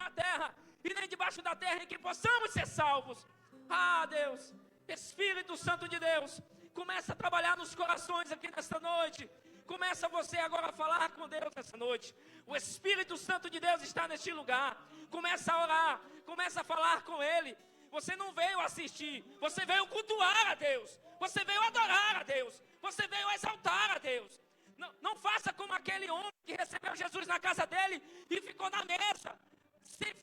na terra e nem debaixo da terra, em que possamos ser salvos. Deus, Espírito Santo de Deus, começa a trabalhar nos corações aqui nesta noite. Começa você agora a falar com Deus nessa noite. O Espírito Santo de Deus está neste lugar. Começa a orar, começa a falar com Ele. Você não veio assistir, você veio cultuar a Deus. Você veio adorar a Deus. Você veio exaltar a Deus. Não faça como aquele homem que recebeu Jesus na casa dele e ficou na mesa,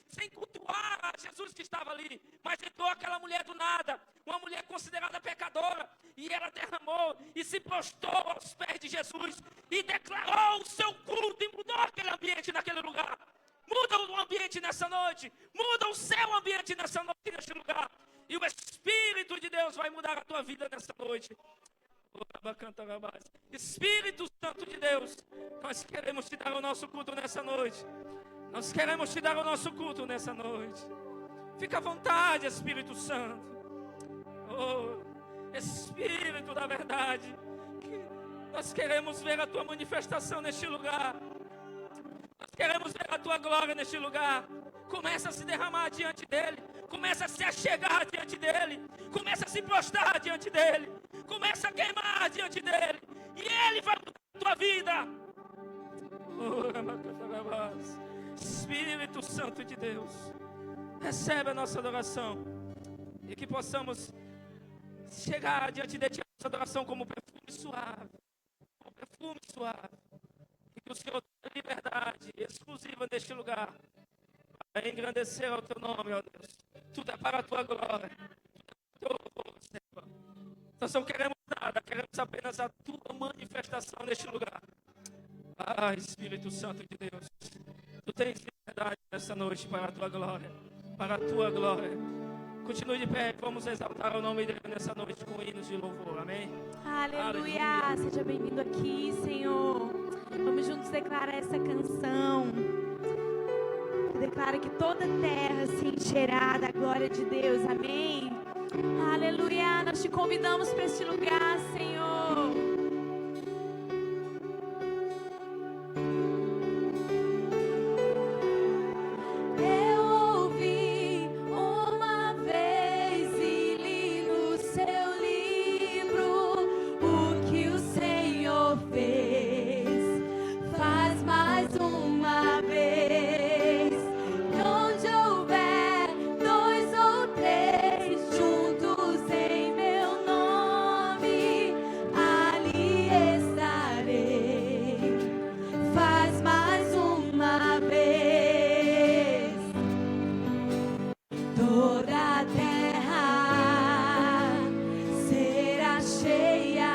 sem cultuar a Jesus que estava ali. Mas entrou aquela mulher do nada, uma mulher considerada pecadora, e ela derramou e se prostrou aos pés de Jesus e declarou o seu culto e mudou aquele ambiente naquele lugar. Muda o ambiente nessa noite, muda o seu ambiente nessa noite, neste lugar, e o Espírito de Deus vai mudar a tua vida nessa noite. Espírito Santo de Deus, nós queremos te dar o nosso culto nessa noite. Nós queremos te dar o nosso culto nessa noite. Fica à vontade, Espírito Santo. Espírito da verdade, nós queremos ver a tua manifestação neste lugar. Nós queremos ver a tua glória neste lugar. Começa a se derramar diante dele. Começa a se achegar diante dele. Começa a se prostrar diante dele. Começa a queimar diante dele. E ele vai mudar a tua vida. Espírito Santo de Deus, recebe a nossa adoração. E que possamos chegar diante de ti, a nossa adoração como perfume suave. Como perfume suave. E que o Senhor tenha liberdade exclusiva neste lugar, para engrandecer ao teu nome, ó Deus. Tudo é para a tua glória. Tudo é para o teu louvor, Senhor. Nós não queremos nada, queremos apenas a tua manifestação neste lugar. Espírito Santo de Deus, tu tens liberdade nessa noite para a tua glória, para a tua glória. Continue de pé, vamos exaltar o nome dele nessa noite com hinos de louvor, amém? Aleluia. Seja bem-vindo aqui, Senhor. Vamos juntos declarar essa canção. Declara que toda a terra se encherá da glória de Deus, amém? Aleluia. Nós te convidamos para este lugar, Senhor. Cheia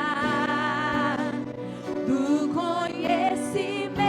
do conhecimento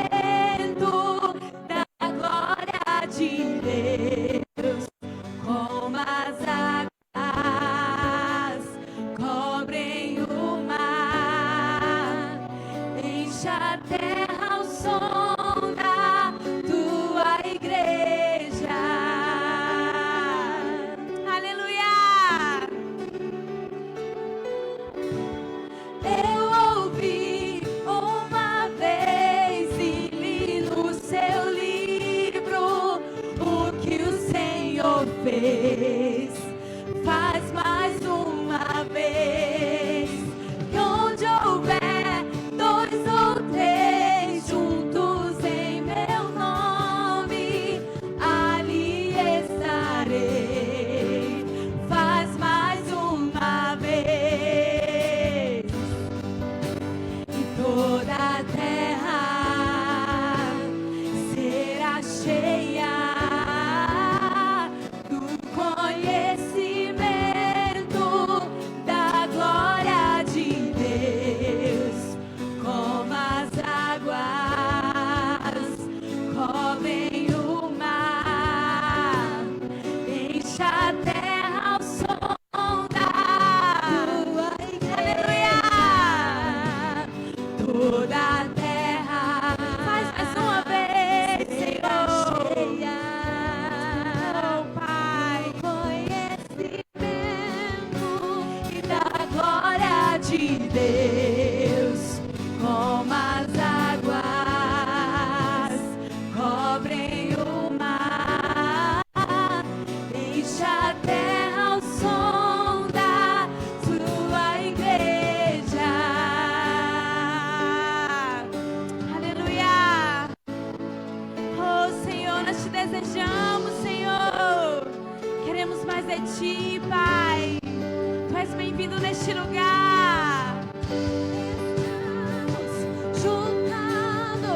desejamos, Senhor. Queremos mais de Ti, Pai. Tu és bem-vindo neste lugar. Estamos juntando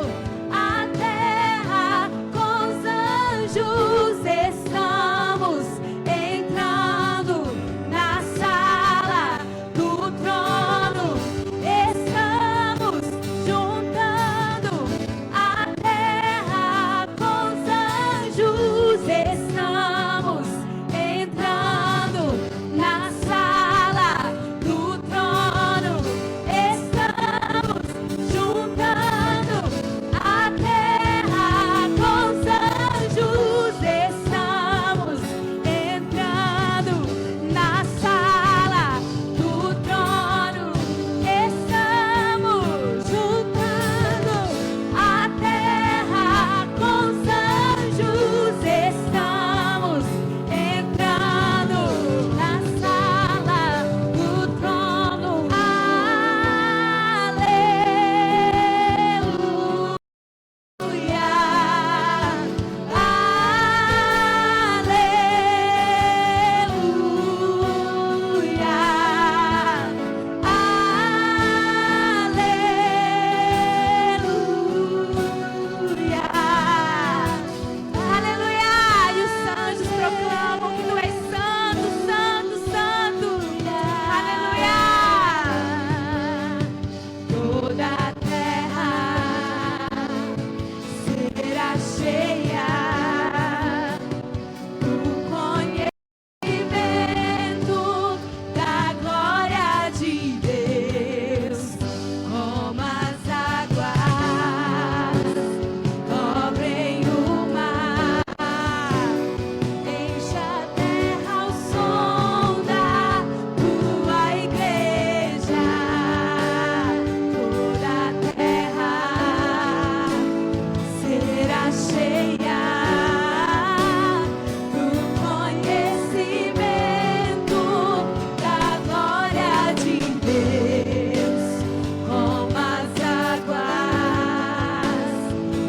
a terra com os anjos. Estamos entrando na sala do trono. Estamos juntando a terra com os anjos. Estamos entrando na sala do trono. Estamos juntando a terra com os anjos. Estamos entrando na sala do trono. Estamos juntando a terra com os anjos. Estamos entrando na sala do trono. Aleluia! E os anjos proclamam que Tu és santo, santo, santo. Aleluia! Toda a terra será cheia do conhecimento da glória de Deus, como as águas cobrem o mar. Enche a terra ao som da Tua igreja. Toda a terra será cheia do conhecimento da glória de Deus, como as águas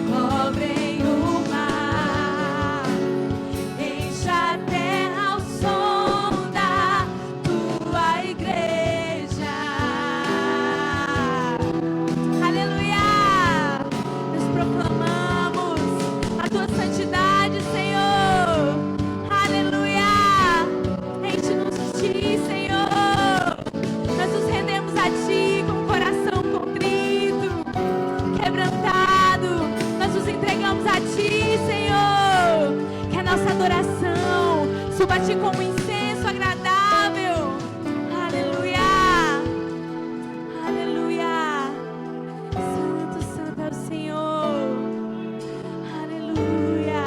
cobrem o mar. Enche a terra ao som da Tua igreja. Aleluia! Nós proclamamos a Tua santidade, Senhor. Aleluia! Enche-nos de Ti, Senhor. Nós nos rendemos a Ti com o coração contrito, quebrantado. Nós nos entregamos a Ti, Senhor. Que a nossa adoração suba a Ti como incenso agradável. Aleluia! Aleluia! Santo, santo é o Senhor. Aleluia!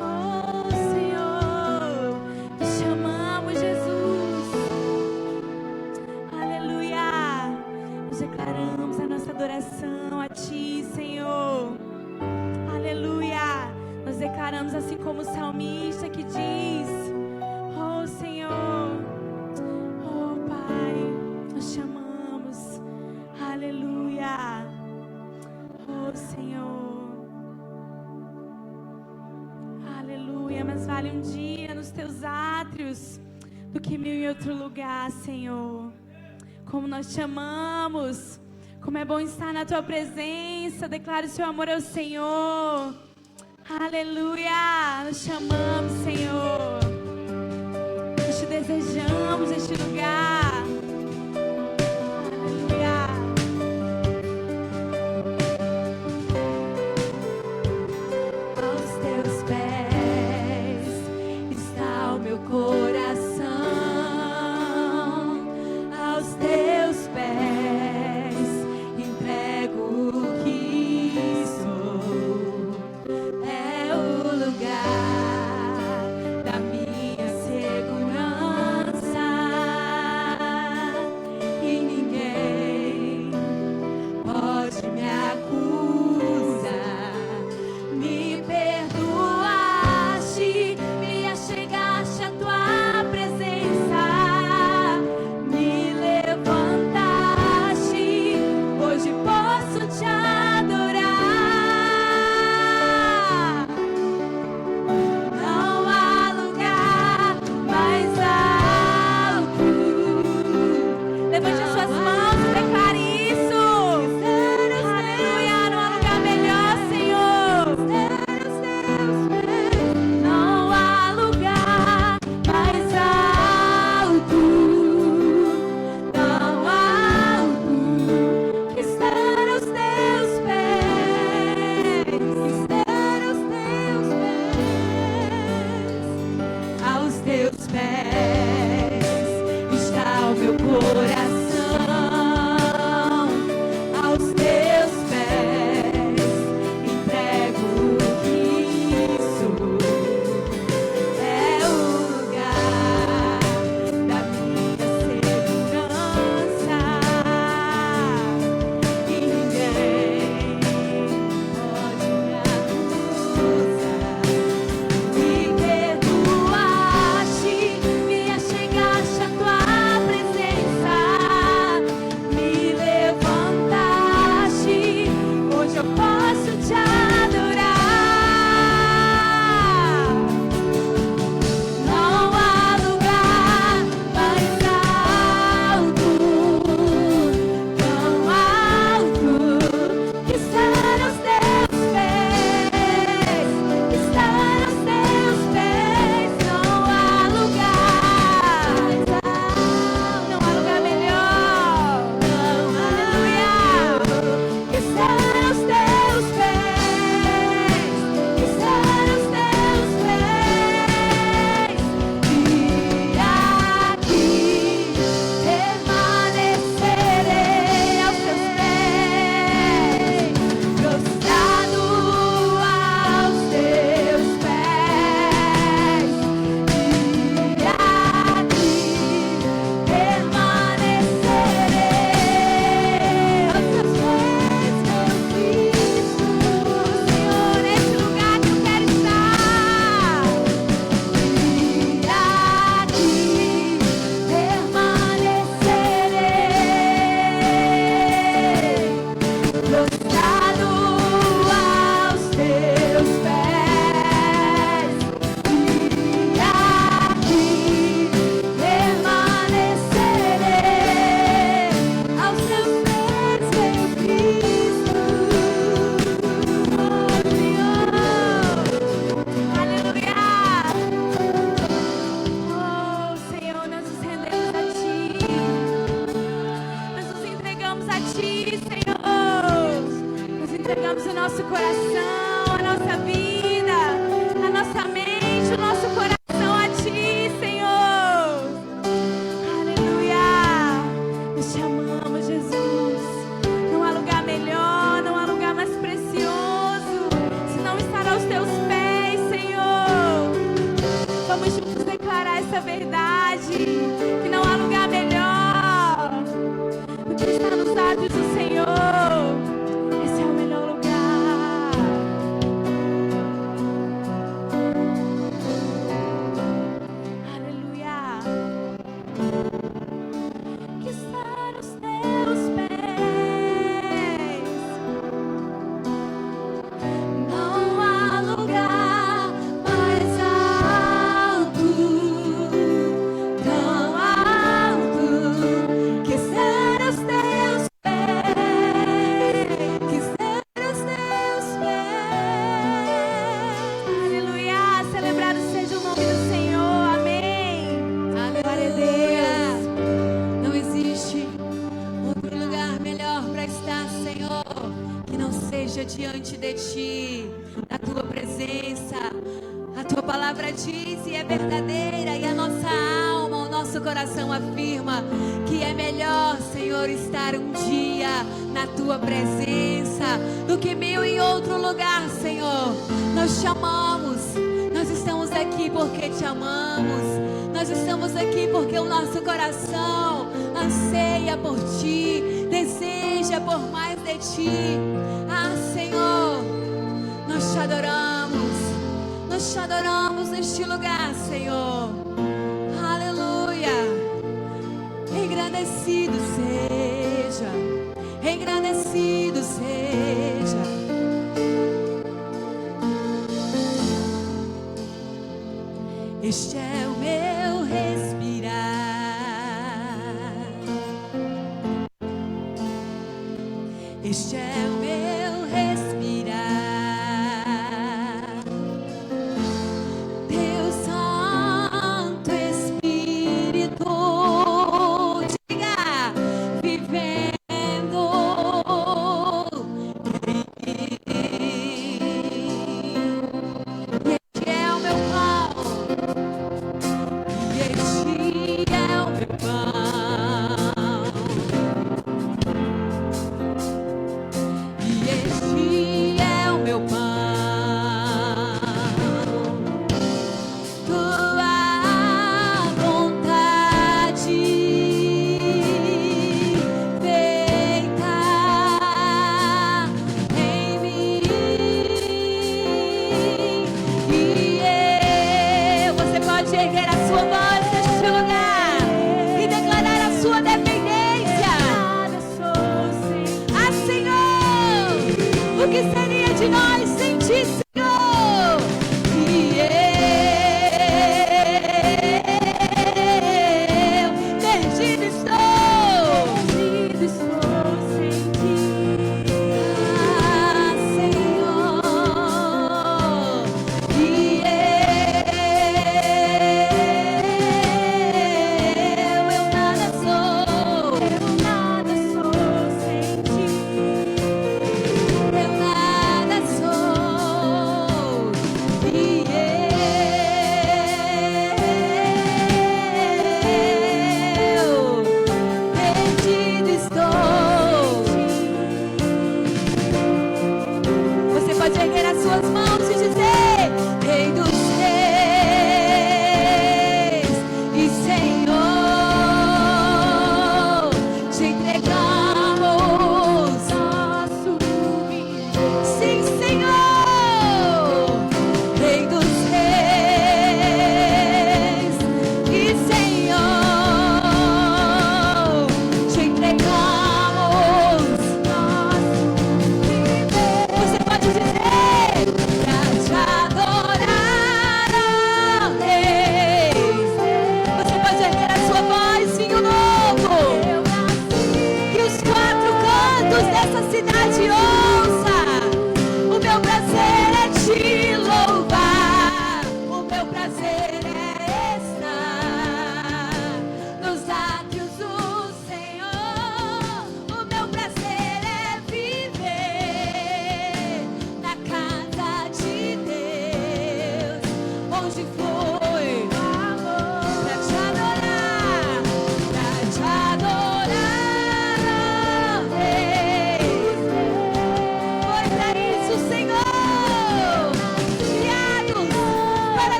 Oh, Senhor, te chamamos, Jesus. Aleluia! Nós declaramos a nossa adoração a Ti, Senhor. Aleluia! Nós declaramos assim como o salmista que diz: oh, Senhor, oh, Pai, nós chamamos. Aleluia! Oh, Senhor. Aleluia! Mas vale um dia nos Teus átrios do que 1000 em outro lugar, Senhor. Como nós te amamos. Como é bom estar na Tua presença. Declare o Seu amor ao Senhor. Aleluia! Nós te amamos, Senhor. Nós te desejamos neste lugar. Aleluia! Aos Teus pés está o meu coração. Aos Teus pés entrego o que sou. É o lugar diante de Ti, na Tua presença. A Tua palavra diz e é verdadeira, e a nossa alma, o nosso coração afirma que é melhor, Senhor, estar um dia na Tua presença do que 1000 em outro lugar, Senhor. Nós Te amamos, nós estamos aqui porque Te amamos, nós estamos aqui porque o nosso coração anseia por Ti, deseja por mais de Ti. Ah, Senhor, nós Te adoramos. Nós Te adoramos neste lugar, Senhor. Aleluia. Engrandecido seja, engrandecido seja. Este é o meu respirar. Este é o meu respirar. Teu Santo Espírito, diga, vivendo em mim. Este é o meu pão, e este é o meu pão, e este é o meu pão. Tua vontade feita em mim, e eu. Você pode erguer a sua voz neste lugar e declarar a sua dependência. Ah, Senhor, o que seria de nós sem Ti, Senhor? E eu perdido estou sem Ti. Ah, Senhor, e eu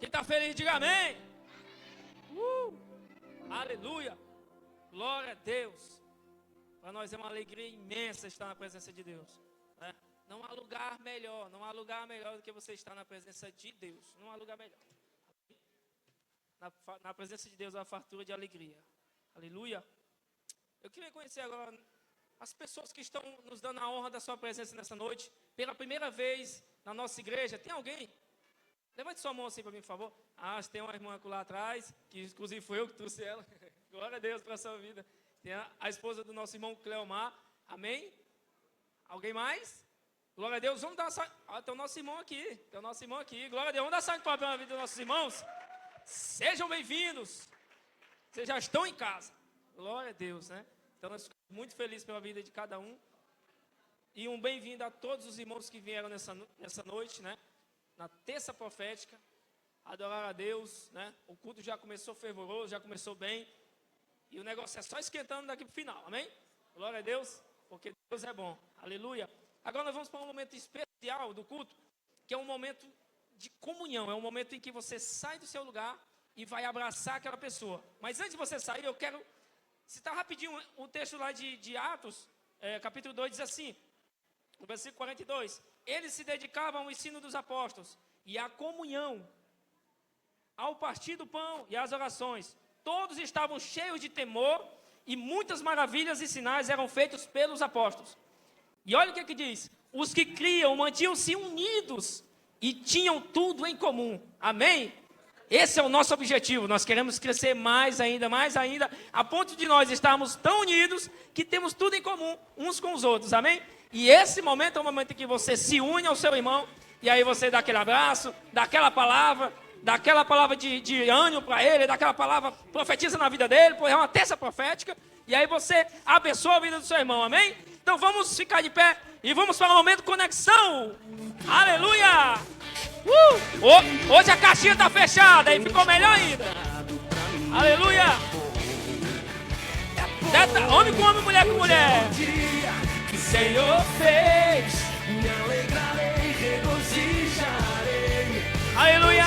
está feliz, diga amém. Aleluia. Glória a Deus. Para nós é uma alegria imensa estar na presença de Deus, né? Não há lugar melhor, não há lugar melhor do que você estar na presença de Deus. Não há lugar melhor. Na presença de Deus há fartura de alegria. Aleluia. Eu queria conhecer agora as pessoas que estão nos dando a honra da sua presença nessa noite, pela primeira vez na nossa igreja. Tem alguém? Levante sua mão assim para mim, por favor. Tem uma irmã lá atrás, que inclusive foi eu que trouxe ela. Glória a Deus para a sua vida. Tem a esposa do nosso irmão Cleomar. Amém? Alguém mais? Glória a Deus. Vamos dar tem o nosso irmão aqui. Tem o nosso irmão aqui. Glória a Deus. Vamos dar salve para a vida dos nossos irmãos. Sejam bem-vindos. Vocês já estão em casa. Glória a Deus, né? Então nós ficamos muito felizes pela vida de cada um. E um bem-vindo a todos os irmãos que vieram nessa noite, né? Na terça profética. Adorar a Deus, né? O culto já começou fervoroso, já começou bem. E o negócio é só esquentando daqui para o final, amém? Glória a Deus, porque Deus é bom. Aleluia. Agora nós vamos para um momento especial do culto, que é um momento de comunhão. É um momento em que você sai do seu lugar e vai abraçar aquela pessoa. Mas antes de você sair, eu quero citar rapidinho um texto lá de Atos, capítulo 2, diz assim, no versículo 42. Eles se dedicavam ao ensino dos apóstolos e à comunhão, ao partir do pão e às orações. Todos estavam cheios de temor e muitas maravilhas e sinais eram feitos pelos apóstolos. E olha o que diz. Os que criam mantinham-se unidos e tinham tudo em comum. Amém? Esse é o nosso objetivo. Nós queremos crescer mais ainda, a ponto de nós estarmos tão unidos que temos tudo em comum uns com os outros. Amém? E esse momento é o momento em que você se une ao seu irmão e aí você dá aquele abraço, dá aquela palavra de ânimo para ele, dá aquela palavra, profetiza na vida dele, pois é uma terça profética, e aí você abençoa a vida do seu irmão, amém? Então vamos ficar de pé e vamos para o momento de conexão. Aleluia! Hoje a caixinha está fechada e ficou melhor ainda. Aleluia! Homem com homem, mulher com mulher. Que o Senhor fez, me alegrarei, regozijarei. Aleluia!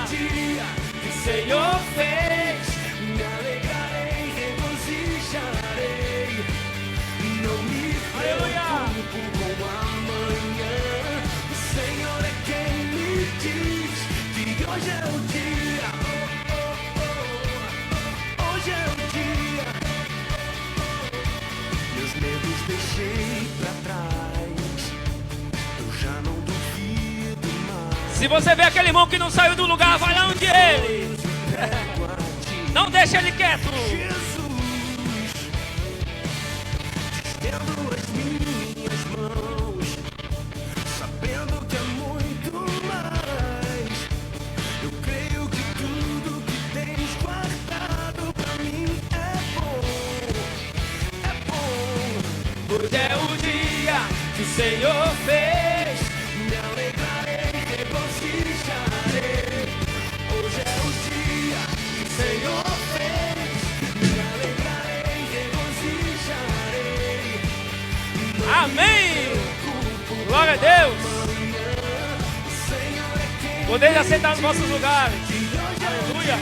Que o Senhor fez, me alegrarei, regozijarei. Não me preocupo com amanhã. O Senhor é quem me diz que hoje é o dia. Hoje é o dia. Meus medos deixei pra trás. Eu já não duvido mais. Se você vê aquele irmão que não saiu do lugar, vai lá onde ele. Não deixa ele quieto. Jesus, estendo as minhas mãos, sabendo que é muito mais. Eu creio que tudo que tens guardado pra mim é bom. Hoje é o dia que o Senhor fez, me alegrarei, regozijarei. Hoje é o dia que o Senhor fez, me alegrarei, regozijarei. Amém! Glória a Deus! Podeis aceitar nos vossos lugares. Aleluia!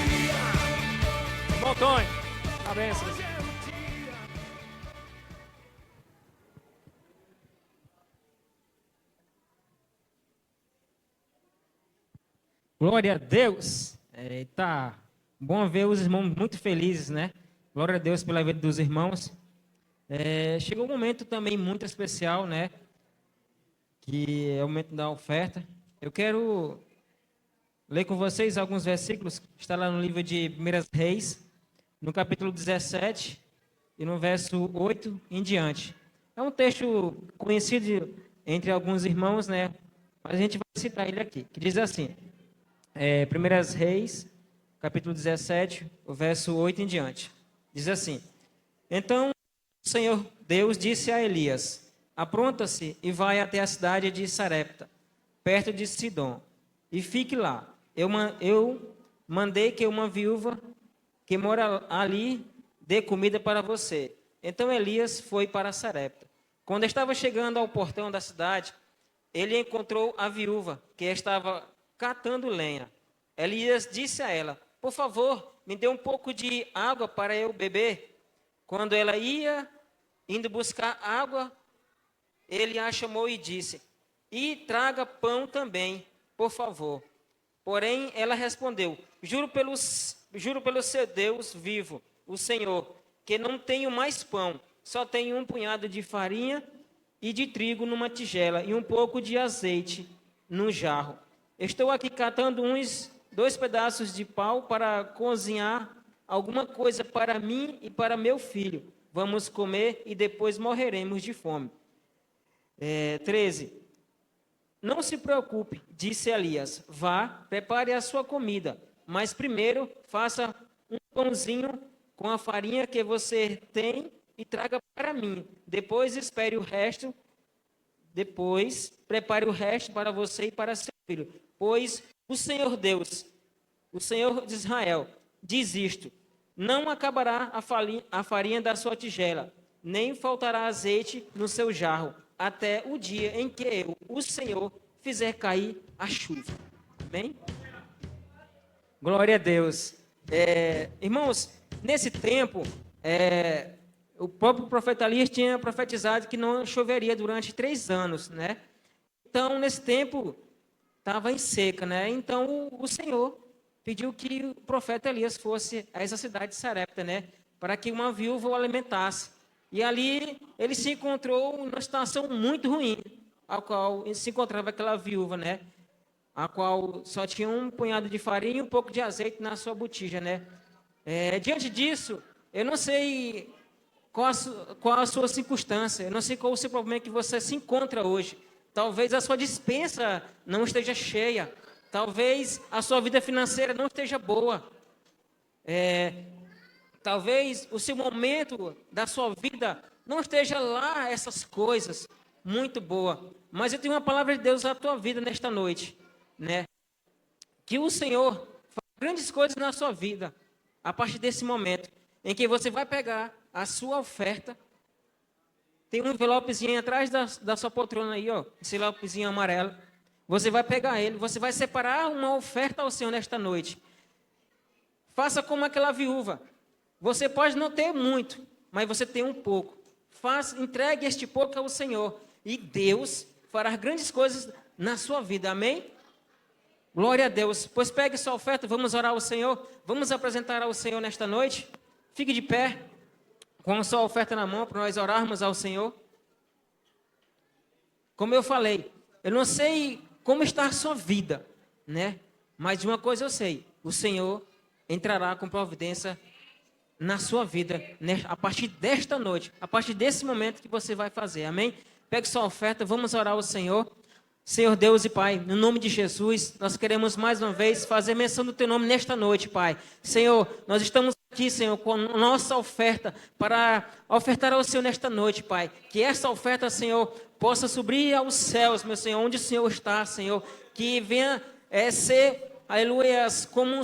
Bom, Tony. A bênção. Glória a Deus. Tá bom ver os irmãos muito felizes, né? Glória a Deus pela vida dos irmãos. Chegou um momento também muito especial, né? Que é o momento da oferta. Eu quero ler com vocês alguns versículos. Está lá no livro de 1 Reis, no capítulo 17 e no verso 8 em diante. É um texto conhecido entre alguns irmãos, né? Mas a gente vai citar ele aqui, que diz assim... 1 Reis, capítulo 17, o verso 8 em diante. Diz assim: Então o Senhor Deus disse a Elias: Apronta-se e vai até a cidade de Sarepta, perto de Sidom, e fique lá. Eu mandei que uma viúva que mora ali dê comida para você. Então Elias foi para Sarepta. Quando estava chegando ao portão da cidade, ele encontrou a viúva que estava catando lenha. Elias disse a ela: por favor, me dê um pouco de água para eu beber. Quando ela ia indo buscar água, ele a chamou e disse: e traga pão também, por favor. Porém, ela respondeu: juro pelo seu Deus vivo, o Senhor, que não tenho mais pão, só tenho um punhado de farinha e de trigo numa tigela e um pouco de azeite num jarro. Estou aqui catando uns 2 pedaços de pau para cozinhar alguma coisa para mim e para meu filho. Vamos comer e depois morreremos de fome. 13. Não se preocupe, disse Elias. Vá, prepare a sua comida, mas primeiro faça um pãozinho com a farinha que você tem e traga para mim. Depois espere o resto. Depois prepare o resto para você e para seu filho. Pois o Senhor Deus, o Senhor de Israel, diz isto: não acabará a farinha da sua tigela, nem faltará azeite no seu jarro, até o dia em que eu, o Senhor, fizer cair a chuva. Amém? Glória a Deus. Irmãos, nesse tempo, o próprio profeta Elias tinha profetizado que não choveria durante 3 anos, né? Então, nesse tempo, estava em seca, né? Então, o Senhor pediu que o profeta Elias fosse a essa cidade de Sarepta, né? Para que uma viúva o alimentasse. E ali, ele se encontrou numa situação muito ruim, a qual se encontrava aquela viúva, né? A qual só tinha um punhado de farinha e um pouco de azeite na sua botija, né? Diante disso, eu não sei qual a sua circunstância, eu não sei qual o seu problema que você se encontra hoje. Talvez a sua despensa não esteja cheia, talvez a sua vida financeira não esteja boa, talvez o seu momento da sua vida não esteja lá essas coisas muito boa. Mas eu tenho uma palavra de Deus na tua vida nesta noite, né? Que o Senhor faz grandes coisas na sua vida a partir desse momento em que você vai pegar a sua oferta. Tem um envelopezinho atrás da sua poltrona aí, ó, esse envelopezinho amarelo. Você vai pegar ele, você vai separar uma oferta ao Senhor nesta noite. Faça como aquela viúva. Você pode não ter muito, mas você tem um pouco. Entregue este pouco ao Senhor e Deus fará grandes coisas na sua vida. Amém? Glória a Deus. Pois pegue sua oferta, vamos orar ao Senhor. Vamos apresentar ao Senhor nesta noite. Fique de pé, com a sua oferta na mão, para nós orarmos ao Senhor. Como eu falei, eu não sei como está a sua vida, né? Mas de uma coisa eu sei: o Senhor entrará com providência na sua vida, né? A partir desta noite, a partir desse momento que você vai fazer. Amém? Pegue sua oferta, vamos orar ao Senhor. Senhor Deus e Pai, no nome de Jesus, nós queremos mais uma vez fazer menção do Teu nome nesta noite, Pai. Senhor, nós estamos aqui, Senhor, com a nossa oferta para ofertar ao Senhor nesta noite, Pai. Que essa oferta, Senhor, possa subir aos céus, meu Senhor, onde o Senhor está, Senhor. Que venha ser, aleluia, como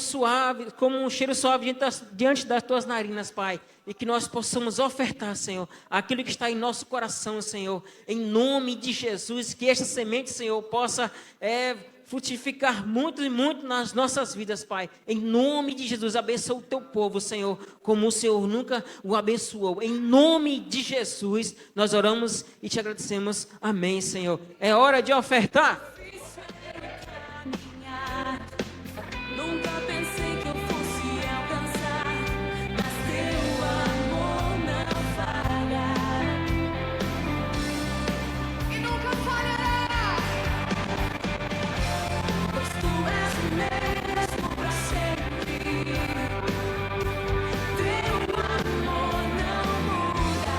um cheiro suave diante das Tuas narinas, Pai. E que nós possamos ofertar, Senhor, aquilo que está em nosso coração, Senhor, em nome de Jesus, que esta semente, Senhor, possa frutificar muito e muito nas nossas vidas, Pai. Em nome de Jesus, abençoa o Teu povo, Senhor, como o Senhor nunca o abençoou. Em nome de Jesus, nós oramos e Te agradecemos. Amém, Senhor. É hora de ofertar. Nunca pensei que eu fosse alcançar, mas Teu amor não falha. E nunca falhará, pois Tu és o mesmo para sempre. Teu amor não muda.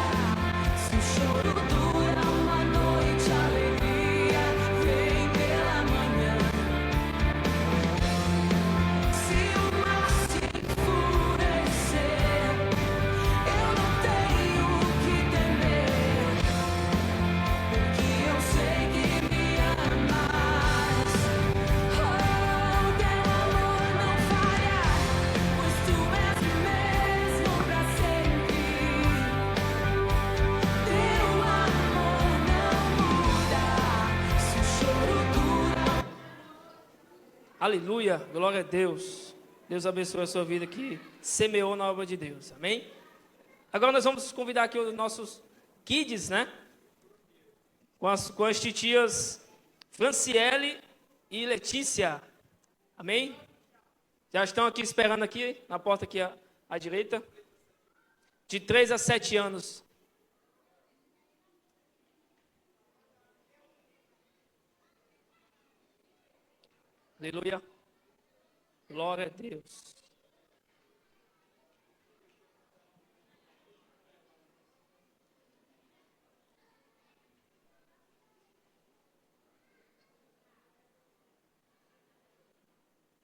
Se o choro dura uma noite, a alegria vem. Aleluia, glória a Deus. Deus abençoe a sua vida que semeou na obra de Deus, amém? Agora nós vamos convidar aqui os nossos kids, né? Com as titias Franciele e Letícia, amém? Já estão aqui esperando aqui, na porta aqui à direita. De 3 a 7 anos. Aleluia. Glória a Deus.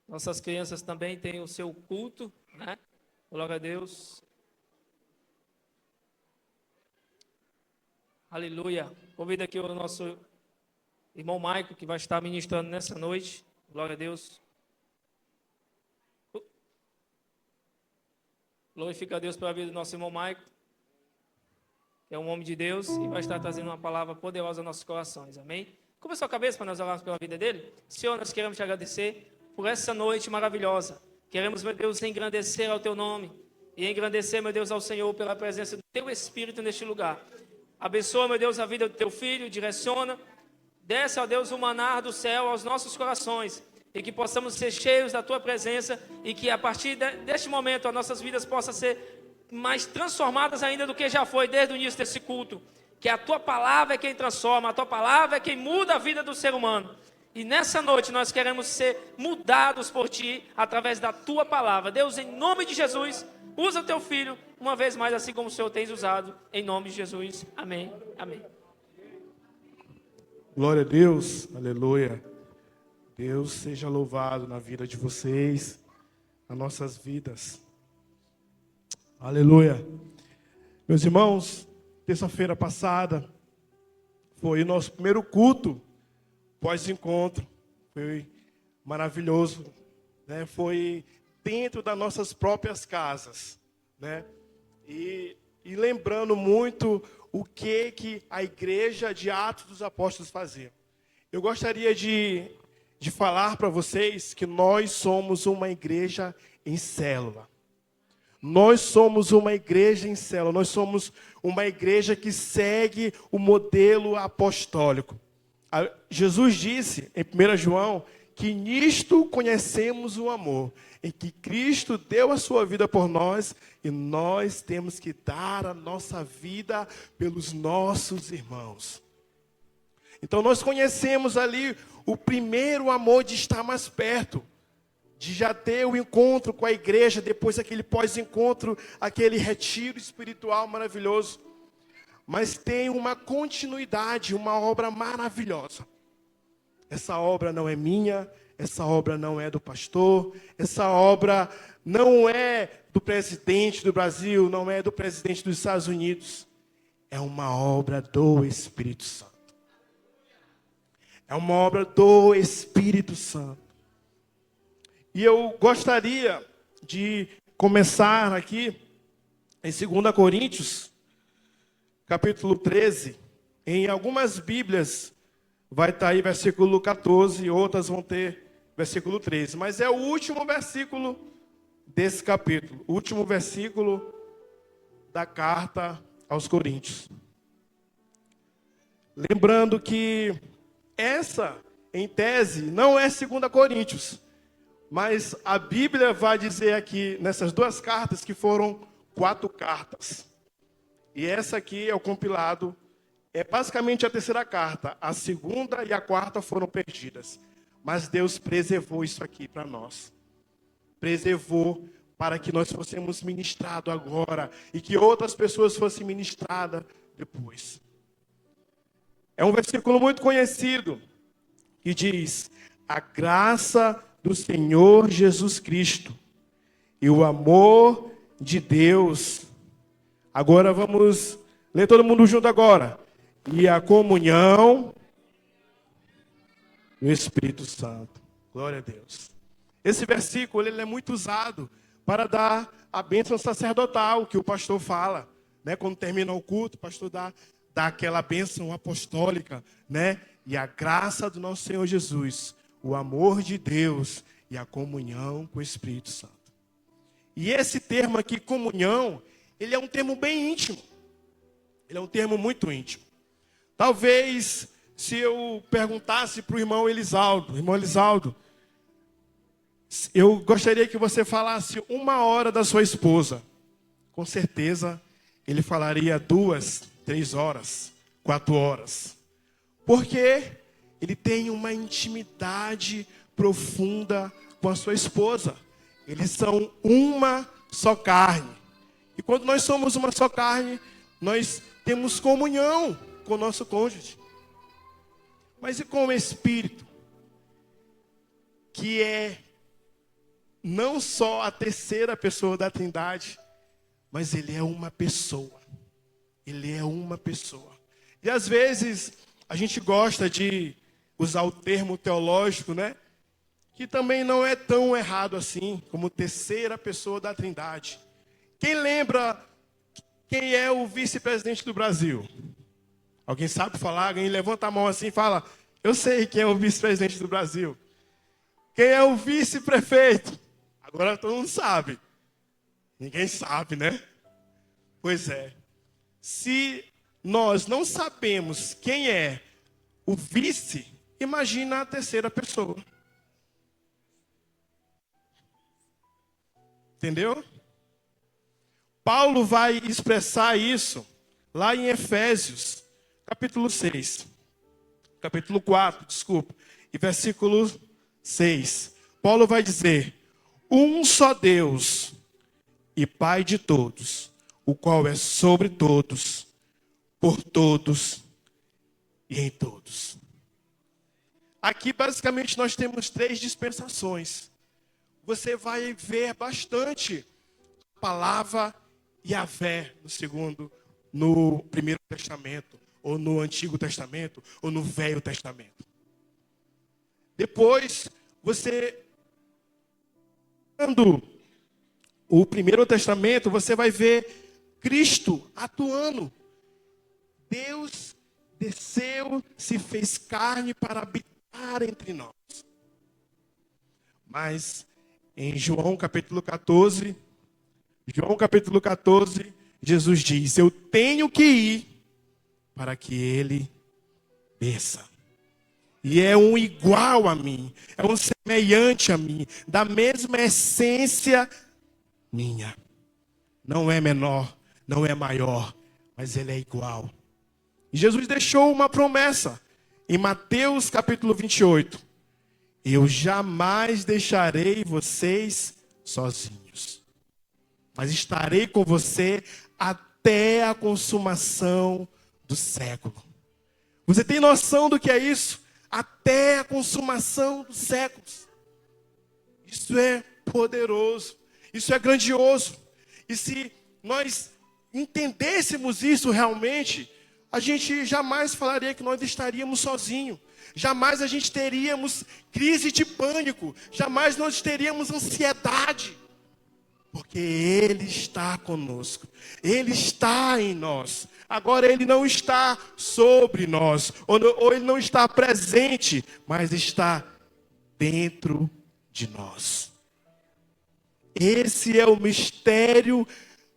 Nossas crianças também têm o seu culto, né? Glória a Deus. Aleluia. Convido aqui o nosso irmão Maico, que vai estar ministrando nessa noite. Glória a Deus. Glorifica a Deus pela vida do nosso irmão Maico, que é um homem de Deus e vai estar trazendo uma palavra poderosa aos nossos corações. Amém? Curva sua cabeça para nós orarmos pela vida dele. Senhor, nós queremos te agradecer por essa noite maravilhosa. Queremos, meu Deus, engrandecer ao teu nome e engrandecer, meu Deus, ao Senhor pela presença do teu Espírito neste lugar. Abençoa, meu Deus, a vida do teu filho, direciona. Desce, ó Deus, o maná do céu aos nossos corações e que possamos ser cheios da tua presença e que a partir deste momento as nossas vidas possam ser mais transformadas ainda do que já foi desde o início desse culto. Que a tua palavra é quem transforma, a tua palavra é quem muda a vida do ser humano. E nessa noite nós queremos ser mudados por ti através da tua palavra. Deus, em nome de Jesus, usa o teu filho uma vez mais, assim como o Senhor tens usado, em nome de Jesus. Amém. Amém. Glória a Deus, aleluia. Deus seja louvado na vida de vocês, nas nossas vidas. Aleluia. Meus irmãos, terça-feira passada foi o nosso primeiro culto pós-encontro. Foi maravilhoso, né? Foi dentro das nossas próprias casas, né? E lembrando muito o que a igreja de Atos dos Apóstolos fazia. Eu gostaria de falar para vocês que nós somos uma igreja em célula. Nós somos uma igreja em célula. Nós somos uma igreja que segue o modelo apostólico. Jesus disse em 1 João que nisto conhecemos o amor, em que Cristo deu a sua vida por nós e nós temos que dar a nossa vida pelos nossos irmãos. Então nós conhecemos ali o primeiro amor de estar mais perto, de já ter o encontro com a igreja, depois aquele pós-encontro, aquele retiro espiritual maravilhoso. Mas tem uma continuidade, uma obra maravilhosa. Essa obra não é minha, essa obra não é do pastor, essa obra não é do presidente do Brasil, não é do presidente dos Estados Unidos. É uma obra do Espírito Santo. É uma obra do Espírito Santo. E eu gostaria de começar aqui em 2 Coríntios, capítulo 13. Em algumas Bíblias vai estar aí versículo 14, outras vão ter versículo 13. Mas é o último versículo desse capítulo, o último versículo da carta aos Coríntios. Lembrando que essa, em tese, não é 2 Coríntios, mas a Bíblia vai dizer aqui, nessas duas cartas, que foram 4 cartas. E essa aqui é o compilado, é basicamente a terceira carta. A segunda e a quarta foram perdidas. Mas Deus preservou isso aqui para nós. Preservou para que nós fossemos ministrados agora e que outras pessoas fossem ministradas depois. É um versículo muito conhecido que diz: a graça do Senhor Jesus Cristo e o amor de Deus. Agora vamos ler todo mundo junto agora. E a comunhão do Espírito Santo. Glória a Deus. Esse versículo ele é muito usado para dar a bênção sacerdotal que o pastor fala, né? Quando termina o culto, o pastor dá aquela bênção apostólica, né? E a graça do nosso Senhor Jesus, o amor de Deus e a comunhão com o Espírito Santo. E esse termo aqui, comunhão, ele é um termo bem íntimo. Ele é um termo muito íntimo. Talvez, se eu perguntasse para o irmão Elisaldo, eu gostaria que você falasse 1 hora da sua esposa. Com certeza, ele falaria 2, 3 horas, 4 horas. Porque ele tem uma intimidade profunda com a sua esposa. Eles são uma só carne. E quando nós somos uma só carne, nós temos comunhão com o nosso cônjuge. Mas e com o Espírito? Que é não só a terceira pessoa da Trindade, mas ele é uma pessoa. Ele é uma pessoa. E às vezes a gente gosta de usar o termo teológico, né? Que também não é tão errado assim, como terceira pessoa da Trindade. Quem lembra quem é o vice-presidente do Brasil? Alguém sabe falar? Alguém levanta a mão assim e fala: eu sei quem é o vice-presidente do Brasil. Quem é o vice-prefeito? Agora todo mundo sabe. Ninguém sabe, né? Pois é. Se nós não sabemos quem é o vice, imagina a terceira pessoa. Entendeu? Paulo vai expressar isso lá em Efésios, capítulo 4, e versículo 6. Paulo vai dizer: um só Deus e Pai de todos, o qual é sobre todos, por todos e em todos. Aqui basicamente nós temos 3 dispensações. Você vai ver bastante a palavra Yahvé no Primeiro Testamento, ou no Antigo Testamento, ou no Velho Testamento. Depois, quando o Primeiro Testamento, você vai ver Cristo atuando. Deus desceu, se fez carne para habitar entre nós. Mas em João capítulo 14, Jesus diz: eu tenho que ir para que ele desça. E é um igual a mim, é um semelhante a mim, da mesma essência minha. Não é menor, não é maior, mas ele é igual. E Jesus deixou uma promessa em Mateus capítulo 28. Eu jamais deixarei vocês sozinhos, mas estarei com você até a consumação do século. Você tem noção do que é isso? Até a consumação dos séculos. Isso é poderoso, isso é grandioso. E se nós entendêssemos isso realmente, a gente jamais falaria que nós estaríamos sozinhos. Jamais a gente teríamos crise de pânico. Jamais nós teríamos ansiedade. Porque Ele está conosco. Ele está em nós. Agora Ele não está sobre nós. Ou Ele não está presente. Mas está dentro de nós. Esse é o mistério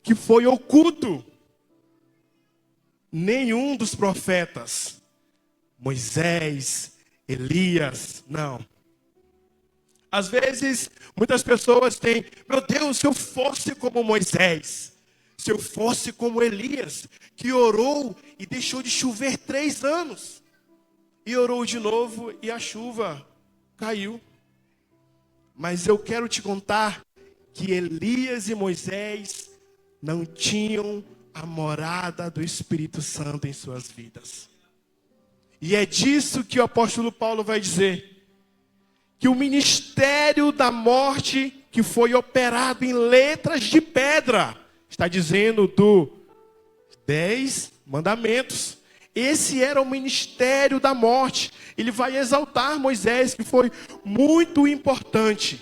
que foi oculto. Nenhum dos profetas, Moisés, Elias, não. Às vezes, muitas pessoas têm: meu Deus, se eu fosse como Moisés, se eu fosse como Elias, que orou e deixou de chover 3 anos, e orou de novo e a chuva caiu. Mas eu quero te contar que Elias e Moisés não tinham a morada do Espírito Santo em suas vidas. E é disso que o apóstolo Paulo vai dizer, que o ministério da morte que foi operado em letras de pedra, está dizendo do 10 mandamentos. Esse era o ministério da morte. Ele vai exaltar Moisés, que foi muito importante.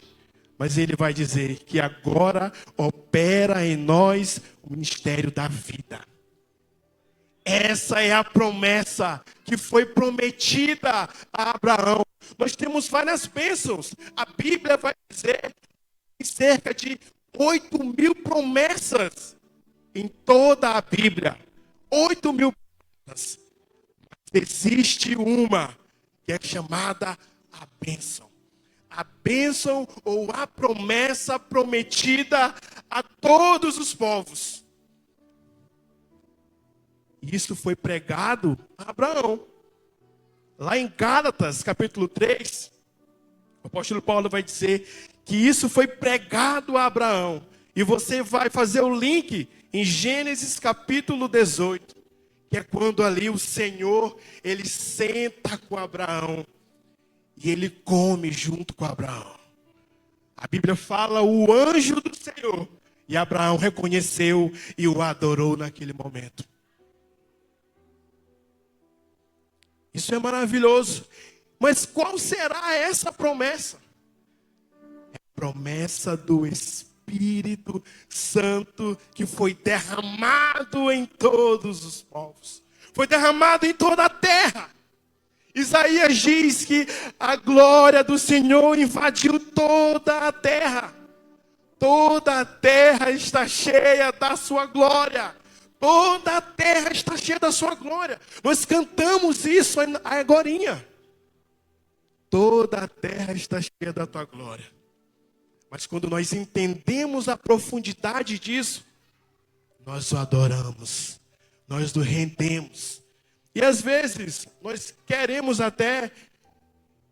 Mas ele vai dizer que agora opera em nós o ministério da vida. Essa é a promessa que foi prometida a Abraão. Nós temos várias bênçãos. A Bíblia vai dizer que cerca de 8.000 promessas em toda a Bíblia. 8.000 promessas. Mas existe uma que é chamada a bênção. A bênção ou a promessa prometida a todos os povos. Isso foi pregado a Abraão. Lá em Gálatas, capítulo 3, o apóstolo Paulo vai dizer que isso foi pregado a Abraão. E você vai fazer o link em Gênesis capítulo 18, que é quando ali o Senhor, ele senta com Abraão e ele come junto com Abraão. A Bíblia fala o anjo do Senhor, e Abraão reconheceu e o adorou naquele momento. Isso é maravilhoso. Mas qual será essa promessa? É a promessa do Espírito Santo que foi derramado em todos os povos. Foi derramado em toda a terra. Isaías diz que a glória do Senhor invadiu toda a terra. Toda a terra está cheia da sua glória. Toda a terra está cheia da sua glória. Nós cantamos isso agorinha. Toda a terra está cheia da tua glória. Mas quando nós entendemos a profundidade disso, nós o adoramos. Nós o rendemos. E às vezes, nós queremos até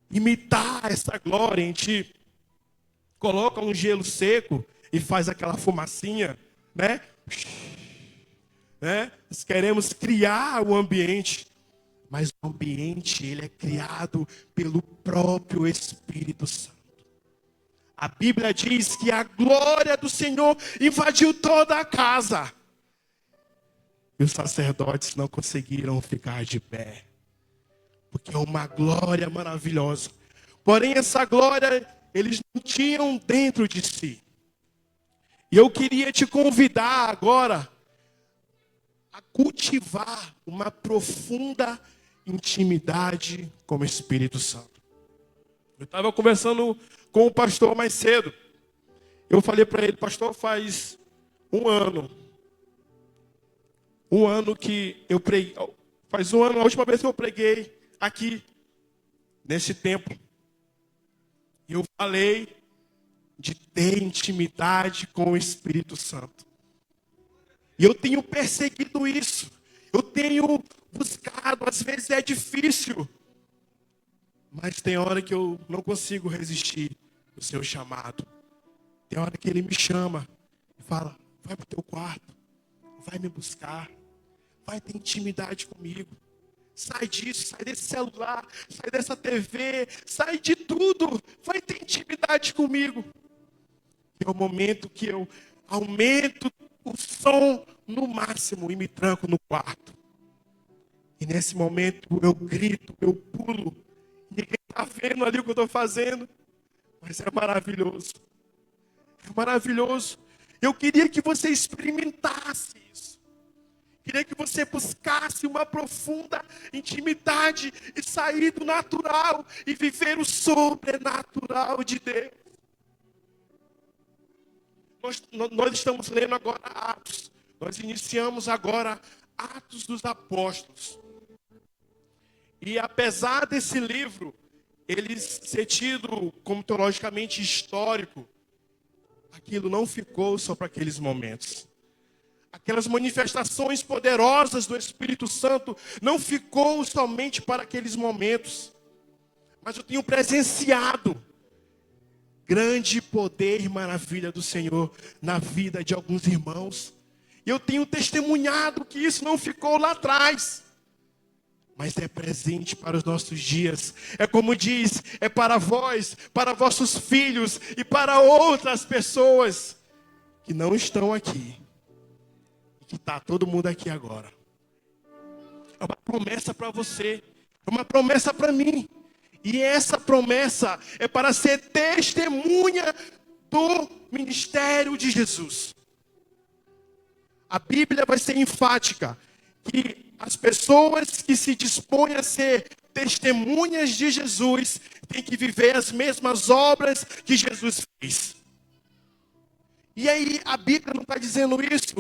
imitar essa glória. A gente coloca um gelo seco e faz aquela fumacinha, né? Nós queremos criar o ambiente, mas o ambiente ele é criado pelo próprio Espírito Santo. A Bíblia diz que a glória do Senhor invadiu toda a casa. E os sacerdotes não conseguiram ficar de pé, porque é uma glória maravilhosa. Porém, essa glória eles não tinham dentro de si. E eu queria te convidar agora a cultivar uma profunda intimidade com o Espírito Santo. Eu estava conversando com o pastor mais cedo. Eu falei para ele, pastor, faz um ano que eu preguei. Faz um ano, a última vez que eu preguei aqui, nesse templo. E eu falei de ter intimidade com o Espírito Santo. E eu tenho perseguido isso. Eu tenho buscado. Às vezes é difícil. Mas tem hora que eu não consigo resistir ao seu chamado. Tem hora que ele me chama e fala, vai para o teu quarto. Vai me buscar. Vai ter intimidade comigo. Sai disso, sai desse celular. Sai dessa TV. Sai de tudo. Vai ter intimidade comigo. É o momento que eu aumento o som no máximo e me tranco no quarto. E nesse momento eu grito, eu pulo. Ninguém está vendo ali o que eu estou fazendo. Mas é maravilhoso. É maravilhoso. Eu queria que você experimentasse isso. Queria que você buscasse uma profunda intimidade e sair do natural e viver o sobrenatural de Deus. Nós estamos lendo agora Atos. Nós iniciamos agora Atos dos Apóstolos. E apesar desse livro, ele ser tido como teologicamente histórico, aquilo não ficou só para aqueles momentos. Aquelas manifestações poderosas do Espírito Santo não ficou somente para aqueles momentos. Mas eu tenho presenciado grande poder e maravilha do Senhor na vida de alguns irmãos. E eu tenho testemunhado que isso não ficou lá atrás, mas é presente para os nossos dias. É como diz, é para vós, para vossos filhos e para outras pessoas que não estão aqui. E que está todo mundo aqui agora. É uma promessa para você, é uma promessa para mim. E essa promessa é para ser testemunha do ministério de Jesus. A Bíblia vai ser enfática que as pessoas que se dispõem a ser testemunhas de Jesus têm que viver as mesmas obras que Jesus fez. E aí a Bíblia não está dizendo isso,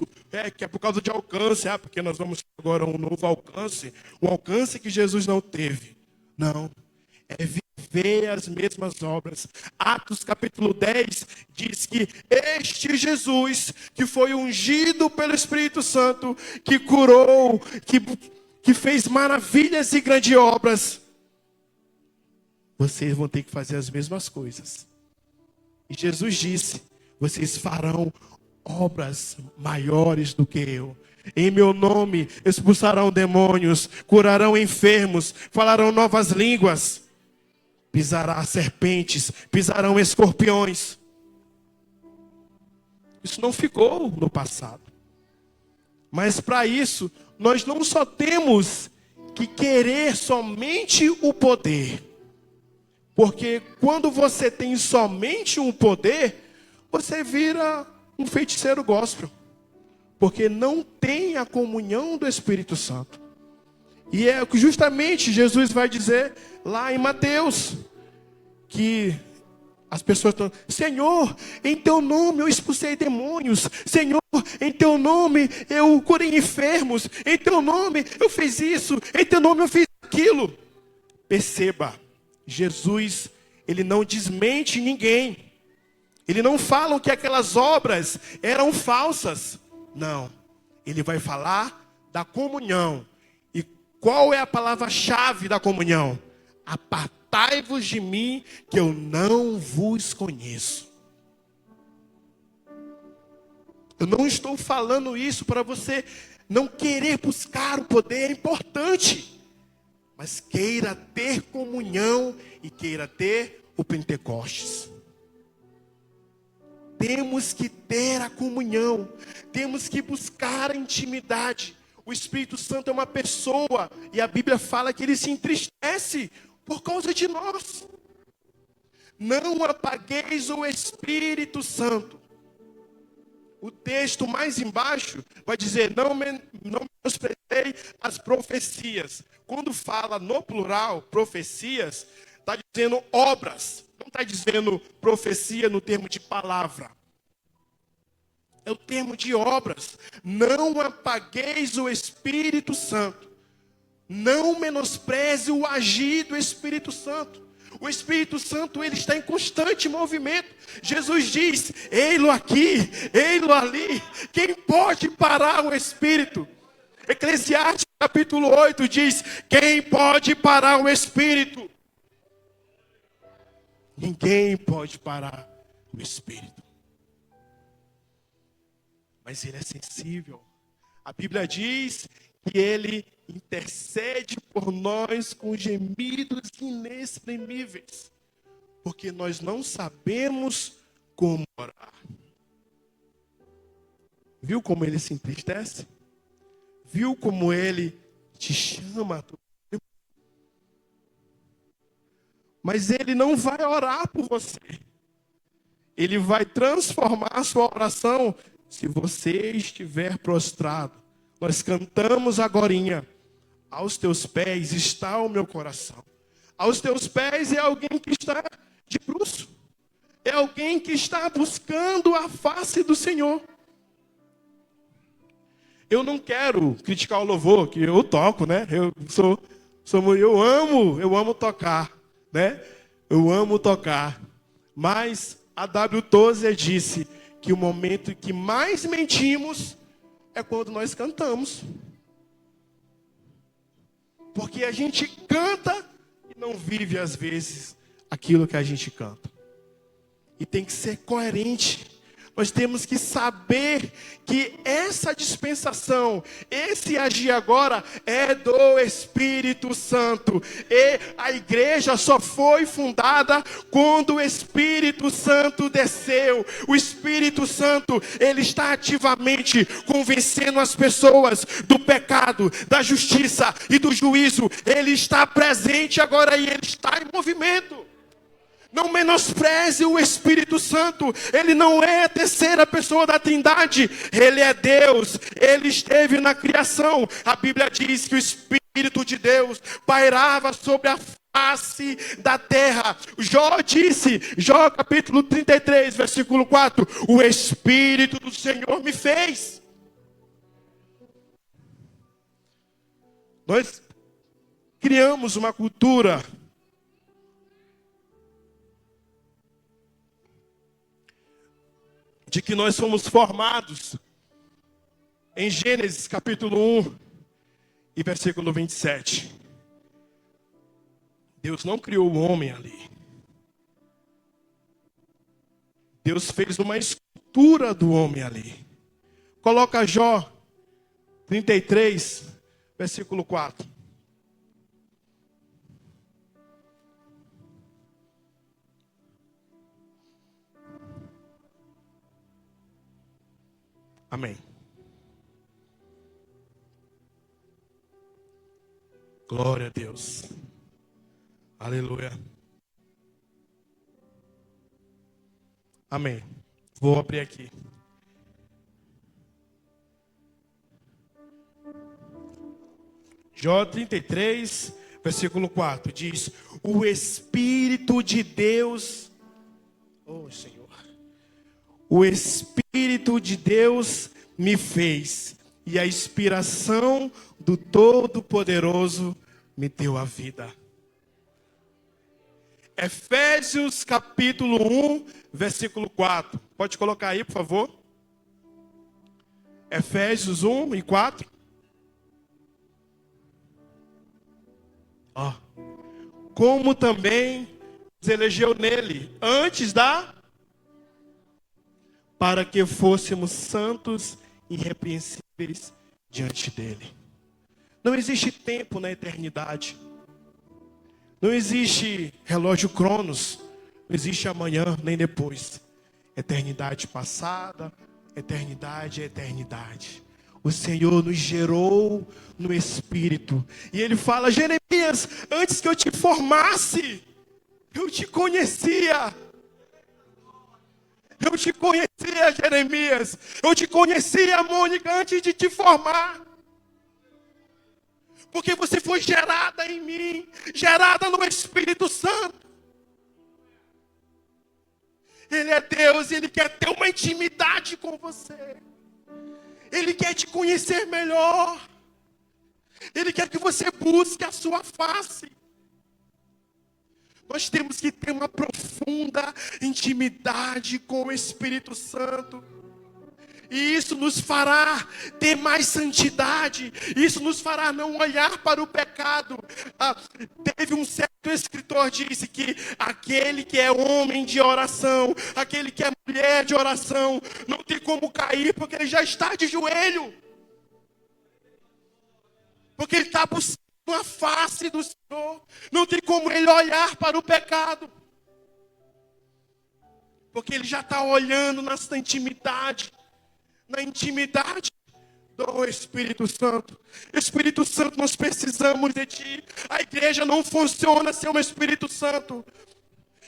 que é por causa de alcance, porque nós vamos ter agora um novo alcance, um alcance que Jesus não teve. Não, é viver as mesmas obras. Atos capítulo 10 diz que este Jesus, que foi ungido pelo Espírito Santo, que curou, que fez maravilhas e grandes obras, vocês vão ter que fazer as mesmas coisas. E Jesus disse: vocês farão obras maiores do que eu. Em meu nome expulsarão demônios, curarão enfermos, falarão novas línguas, pisarão serpentes, pisarão escorpiões. Isso não ficou no passado. Mas para isso, nós não só temos que querer somente o poder. Porque quando você tem somente um poder, você vira um feiticeiro gospel. Porque não tem a comunhão do Espírito Santo. E é o que justamente Jesus vai dizer lá em Mateus. Que as pessoas estão: Senhor, em teu nome eu expulsei demônios. Senhor, em teu nome eu curei enfermos. Em teu nome eu fiz isso. Em teu nome eu fiz aquilo. Perceba, Jesus, ele não desmente ninguém. Ele não fala que aquelas obras eram falsas. Não. Ele vai falar da comunhão. E qual é a palavra-chave da comunhão? Apartai-vos de mim, que eu não vos conheço. Eu não estou falando isso para você não querer buscar o poder, é importante. Mas queira ter comunhão e queira ter o Pentecostes. Temos que ter a comunhão, temos que buscar a intimidade. O Espírito Santo é uma pessoa, e a Bíblia fala que ele se entristece por causa de nós. Não apagueis o Espírito Santo. O texto mais embaixo vai dizer: não menosprezei as profecias. Quando fala no plural, profecias, está dizendo obras. Não está dizendo profecia no termo de palavra. É o termo de obras. Não apagueis o Espírito Santo. Não menospreze o agir do Espírito Santo. O Espírito Santo, ele está em constante movimento. Jesus diz: ei-lo aqui, ei-lo ali. Quem pode parar o Espírito? Eclesiastes capítulo 8 diz: quem pode parar o Espírito? Ninguém pode parar o Espírito. Mas ele é sensível. A Bíblia diz que ele intercede por nós com gemidos inexprimíveis. Porque nós não sabemos como orar. Viu como ele se entristece? Viu como ele te chama? Mas ele não vai orar por você. Ele vai transformar a sua oração se você estiver prostrado. Nós cantamos agorinha: aos teus pés está o meu coração. Aos teus pés é alguém que está de bruço. É alguém que está buscando a face do Senhor. Eu não quero criticar o louvor, que eu toco, né? Eu amo tocar. Né? Eu amo tocar. Mas a W. Tozer disse que o momento que mais mentimos é quando nós cantamos. Porque a gente canta e não vive às vezes aquilo que a gente canta. E tem que ser coerente. Nós temos que saber que essa dispensação, esse agir agora é do Espírito Santo. E a igreja só foi fundada quando o Espírito Santo desceu. O Espírito Santo, ele está ativamente convencendo as pessoas do pecado, da justiça e do juízo. Ele está presente agora e ele está em movimento. Não menospreze o Espírito Santo. Ele não é a terceira pessoa da Trindade. Ele é Deus. Ele esteve na criação. A Bíblia diz que o Espírito de Deus pairava sobre a face da terra. Jó disse, Jó capítulo 33, versículo 4, o Espírito do Senhor me fez. Nós criamos uma cultura de que nós somos formados em Gênesis capítulo 1 e versículo 27. Deus não criou o homem ali. Deus fez uma escultura do homem ali. Coloca Jó 33, versículo 4. Amém. Glória a Deus. Aleluia. Amém. Vou abrir aqui. Jó 33, versículo 4, diz: o Espírito de Deus, oh Senhor, o Espírito de Deus me fez, e a inspiração do Todo-Poderoso me deu a vida. Efésios capítulo 1, versículo 4. Pode colocar aí, por favor. Efésios 1 e 4. Ó. Como também nos elegeu nele, antes da... para que fôssemos santos e irrepreensíveis diante dele. Não existe tempo na eternidade. Não existe relógio Cronos. Não existe amanhã nem depois. Eternidade passada, eternidade é eternidade. O Senhor nos gerou no Espírito. E Ele fala: Jeremias, antes que eu te formasse, eu te conhecia. Eu te conhecia, Jeremias. Eu te conhecia, Mônica, antes de te formar. Porque você foi gerada em mim, gerada no Espírito Santo. Ele é Deus e Ele quer ter uma intimidade com você. Ele quer te conhecer melhor. Ele quer que você busque a sua face. Nós temos que ter uma profunda intimidade com o Espírito Santo. E isso nos fará ter mais santidade. Isso nos fará não olhar para o pecado. Teve um certo escritor que disse que aquele que é homem de oração, aquele que é mulher de oração, não tem como cair porque ele já está de joelho. Porque ele está buscando a face do Senhor. Não tem como ele olhar para o pecado. Porque ele já está olhando nessa intimidade. Na intimidade do Espírito Santo. Espírito Santo, nós precisamos de Ti. A igreja não funciona sem o Espírito Santo.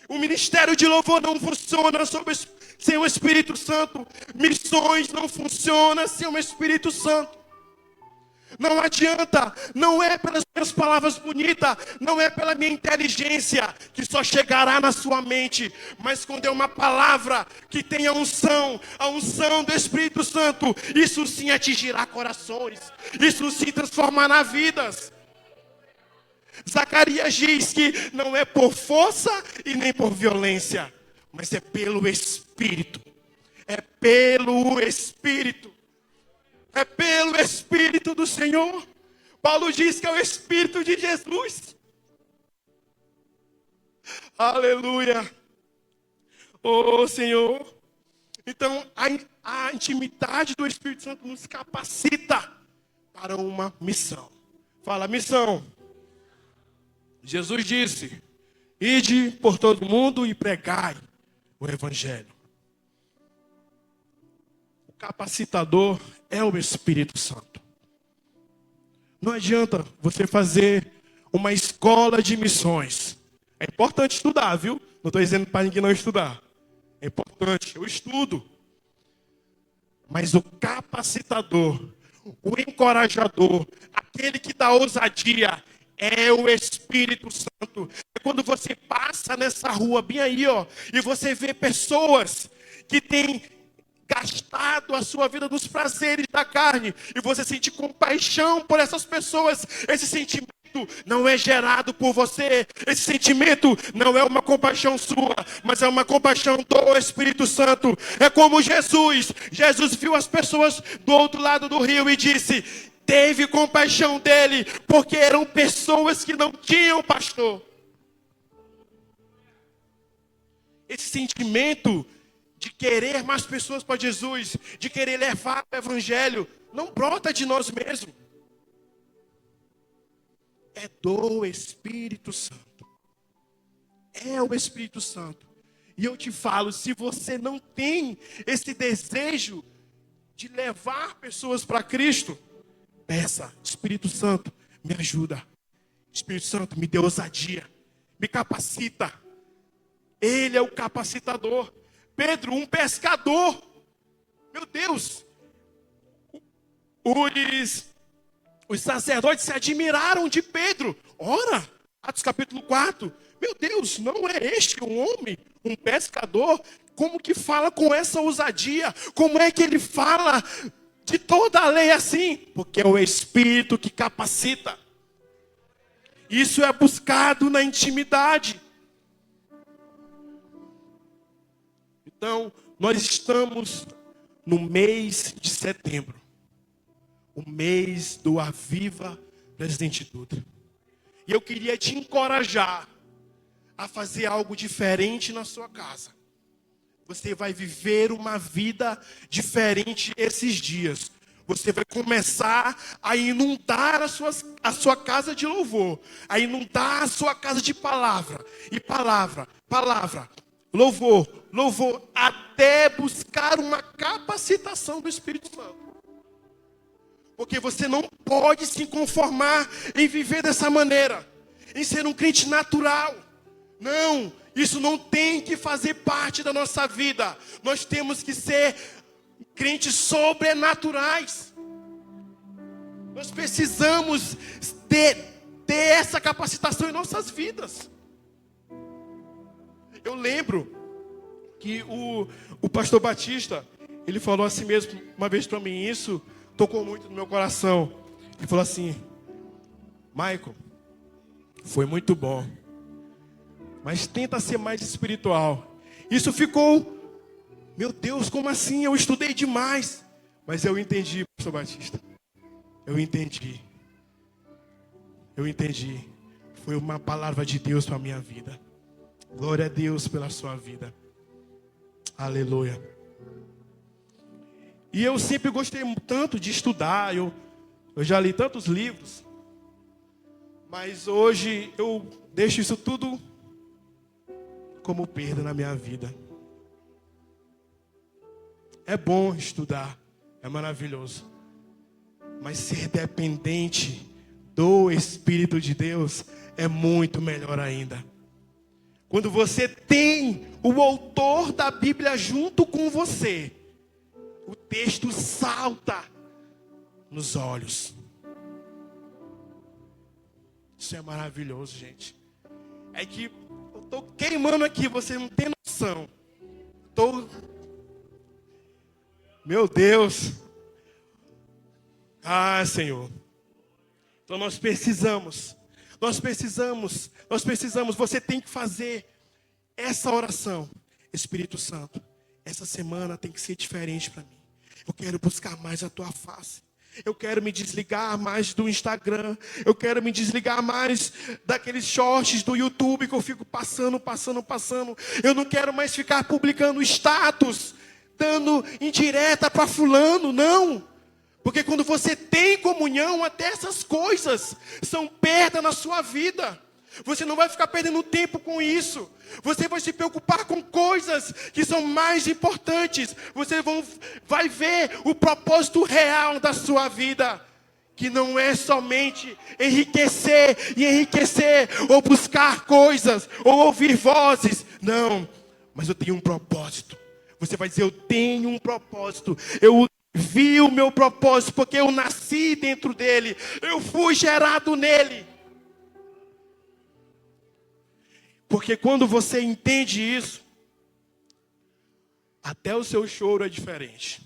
O ministério de louvor não funciona sem o Espírito Santo. Missões não funcionam sem o Espírito Santo. Não adianta, não é pelas minhas palavras bonitas, não é pela minha inteligência que só chegará na sua mente, mas quando é uma palavra que tem a unção do Espírito Santo, isso sim atingirá corações, isso sim transformará vidas. Zacarias diz que não é por força e nem por violência, mas é pelo Espírito, é pelo Espírito. É pelo Espírito do Senhor. Paulo diz que é o Espírito de Jesus. Aleluia. Oh Senhor. Então a intimidade do Espírito Santo nos capacita para uma missão. Fala, missão. Jesus disse: ide por todo mundo e pregai o Evangelho. O capacitador é o Espírito Santo. Não adianta você fazer uma escola de missões. É importante estudar, viu? Não estou dizendo para ninguém não estudar. É importante, eu estudo. Mas o capacitador, o encorajador, aquele que dá ousadia, é o Espírito Santo. É quando você passa nessa rua, bem aí, ó, e você vê pessoas que têm gastado a sua vida nos prazeres da carne, e você sente compaixão por essas pessoas. Esse sentimento não é gerado por você, esse sentimento não é uma compaixão sua, mas é uma compaixão do Espírito Santo. É como Jesus viu as pessoas do outro lado do rio e disse, teve compaixão dele, porque eram pessoas que não tinham pastor. Esse sentimento de querer mais pessoas para Jesus, de querer levar o Evangelho, não brota de nós mesmos. É do Espírito Santo. É o Espírito Santo. E eu te falo, se você não tem esse desejo de levar pessoas para Cristo, peça, Espírito Santo, me ajuda. Espírito Santo, me dê ousadia, me capacita. Ele é o capacitador. Pedro, um pescador. Meu Deus. Os sacerdotes se admiraram de Pedro. Ora, Atos capítulo 4. Meu Deus, não é este um homem, um pescador? Como que fala com essa ousadia? Como é que ele fala de toda a lei assim? Porque é o Espírito que capacita. Isso é buscado na intimidade. Então, nós estamos no mês de setembro. O mês do Aviva Presidente Dutra. E eu queria te encorajar a fazer algo diferente na sua casa. Você vai viver uma vida diferente esses dias. Você vai começar a inundar a sua casa de louvor. A inundar a sua casa de palavra. E palavra. Louvor, até buscar uma capacitação do Espírito Santo. Porque você não pode se conformar em viver dessa maneira, em ser um crente natural. Não, isso não tem que fazer parte da nossa vida. Nós temos que ser crentes sobrenaturais. Nós precisamos ter essa capacitação em nossas vidas. Eu lembro que o pastor Batista, ele falou assim mesmo, uma vez para mim, isso tocou muito no meu coração. Ele falou assim, Michael, foi muito bom, mas tenta ser mais espiritual. Isso ficou, meu Deus, como assim? Eu estudei demais. Mas eu entendi, pastor Batista. Eu entendi. Foi uma palavra de Deus para a minha vida. Glória a Deus pela sua vida. Aleluia. E eu sempre gostei tanto de estudar. Eu já li tantos livros. Mas hoje eu deixo isso tudo como perda na minha vida. É bom estudar. É maravilhoso. Mas ser dependente do Espírito de Deus é muito melhor ainda. Quando você tem o autor da Bíblia junto com você, o texto salta nos olhos. Isso é maravilhoso, gente. É que eu estou queimando aqui, você não tem noção. Meu Deus. Ah, Senhor. Então nós precisamos, você tem que fazer essa oração. Espírito Santo, essa semana tem que ser diferente para mim. Eu quero buscar mais a tua face. Eu quero me desligar mais do Instagram. Eu quero me desligar mais daqueles shorts do YouTube que eu fico passando. Eu não quero mais ficar publicando status, dando indireta para fulano, não. Porque quando você tem comunhão, até essas coisas são perda na sua vida. Você não vai ficar perdendo tempo com isso. Você vai se preocupar com coisas que são mais importantes. Você vai ver o propósito real da sua vida. Que não é somente enriquecer, ou buscar coisas, ou ouvir vozes. Não, mas eu tenho um propósito. Você vai dizer, eu tenho um propósito. Eu vi o meu propósito porque eu nasci dentro dele. Eu fui gerado nele. Porque quando você entende isso, até o seu choro é diferente.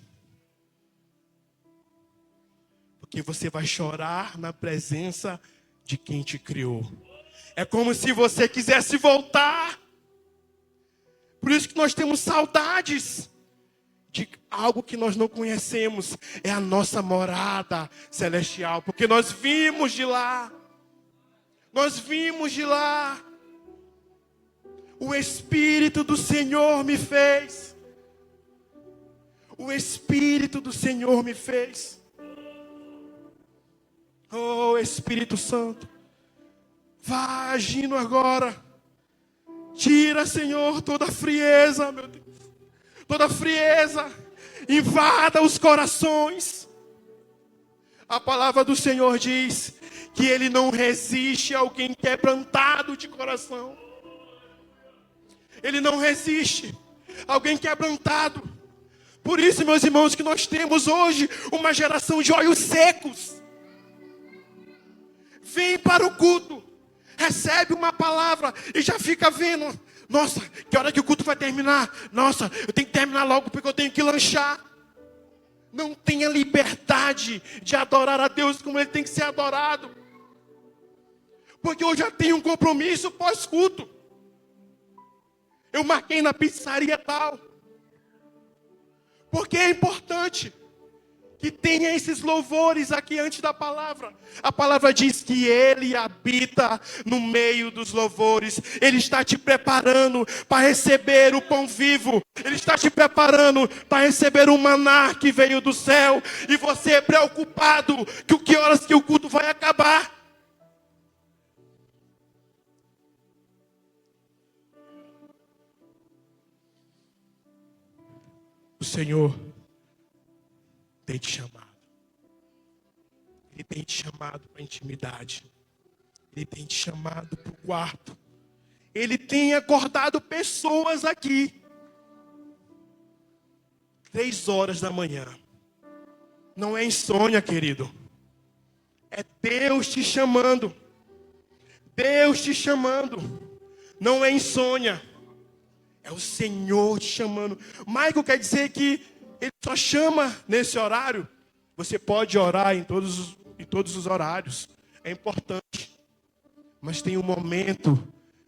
Porque você vai chorar na presença de quem te criou. É como se você quisesse voltar. Por isso que nós temos saudades de algo que nós não conhecemos. É a nossa morada celestial. Porque nós vimos de lá. Nós vimos de lá. O Espírito do Senhor me fez. O Espírito do Senhor me fez. Oh, Espírito Santo, vá agindo agora. Tira, Senhor, toda a frieza, meu Deus. Toda a frieza. Invada os corações. A palavra do Senhor diz que Ele não resiste a alguém quebrantado de coração. Ele não resiste a alguém quebrantado. Por isso, meus irmãos, que nós temos hoje uma geração de olhos secos. Vem para o culto, recebe uma palavra e já fica vendo. Nossa, que hora que o culto vai terminar? Nossa, eu tenho que terminar logo porque eu tenho que lanchar. Não tenha liberdade de adorar a Deus como Ele tem que ser adorado. Porque eu já tenho um compromisso pós-culto. Eu marquei na pizzaria tal. Porque é importante que tenha esses louvores aqui antes da palavra. A palavra diz que Ele habita no meio dos louvores. Ele está te preparando para receber o pão vivo. Ele está te preparando para receber o maná que veio do céu. E você é preocupado que horas que o culto vai acabar. O Senhor tem te chamado. Ele tem te chamado para a intimidade. Ele tem te chamado para o quarto. Ele tem acordado pessoas aqui. 3 horas da manhã. Não é insônia, querido. É Deus te chamando. Deus te chamando. Não é insônia. É o Senhor te chamando. Michael quer dizer que Ele só chama nesse horário. Você pode orar em todos os horários. É importante. Mas tem um momento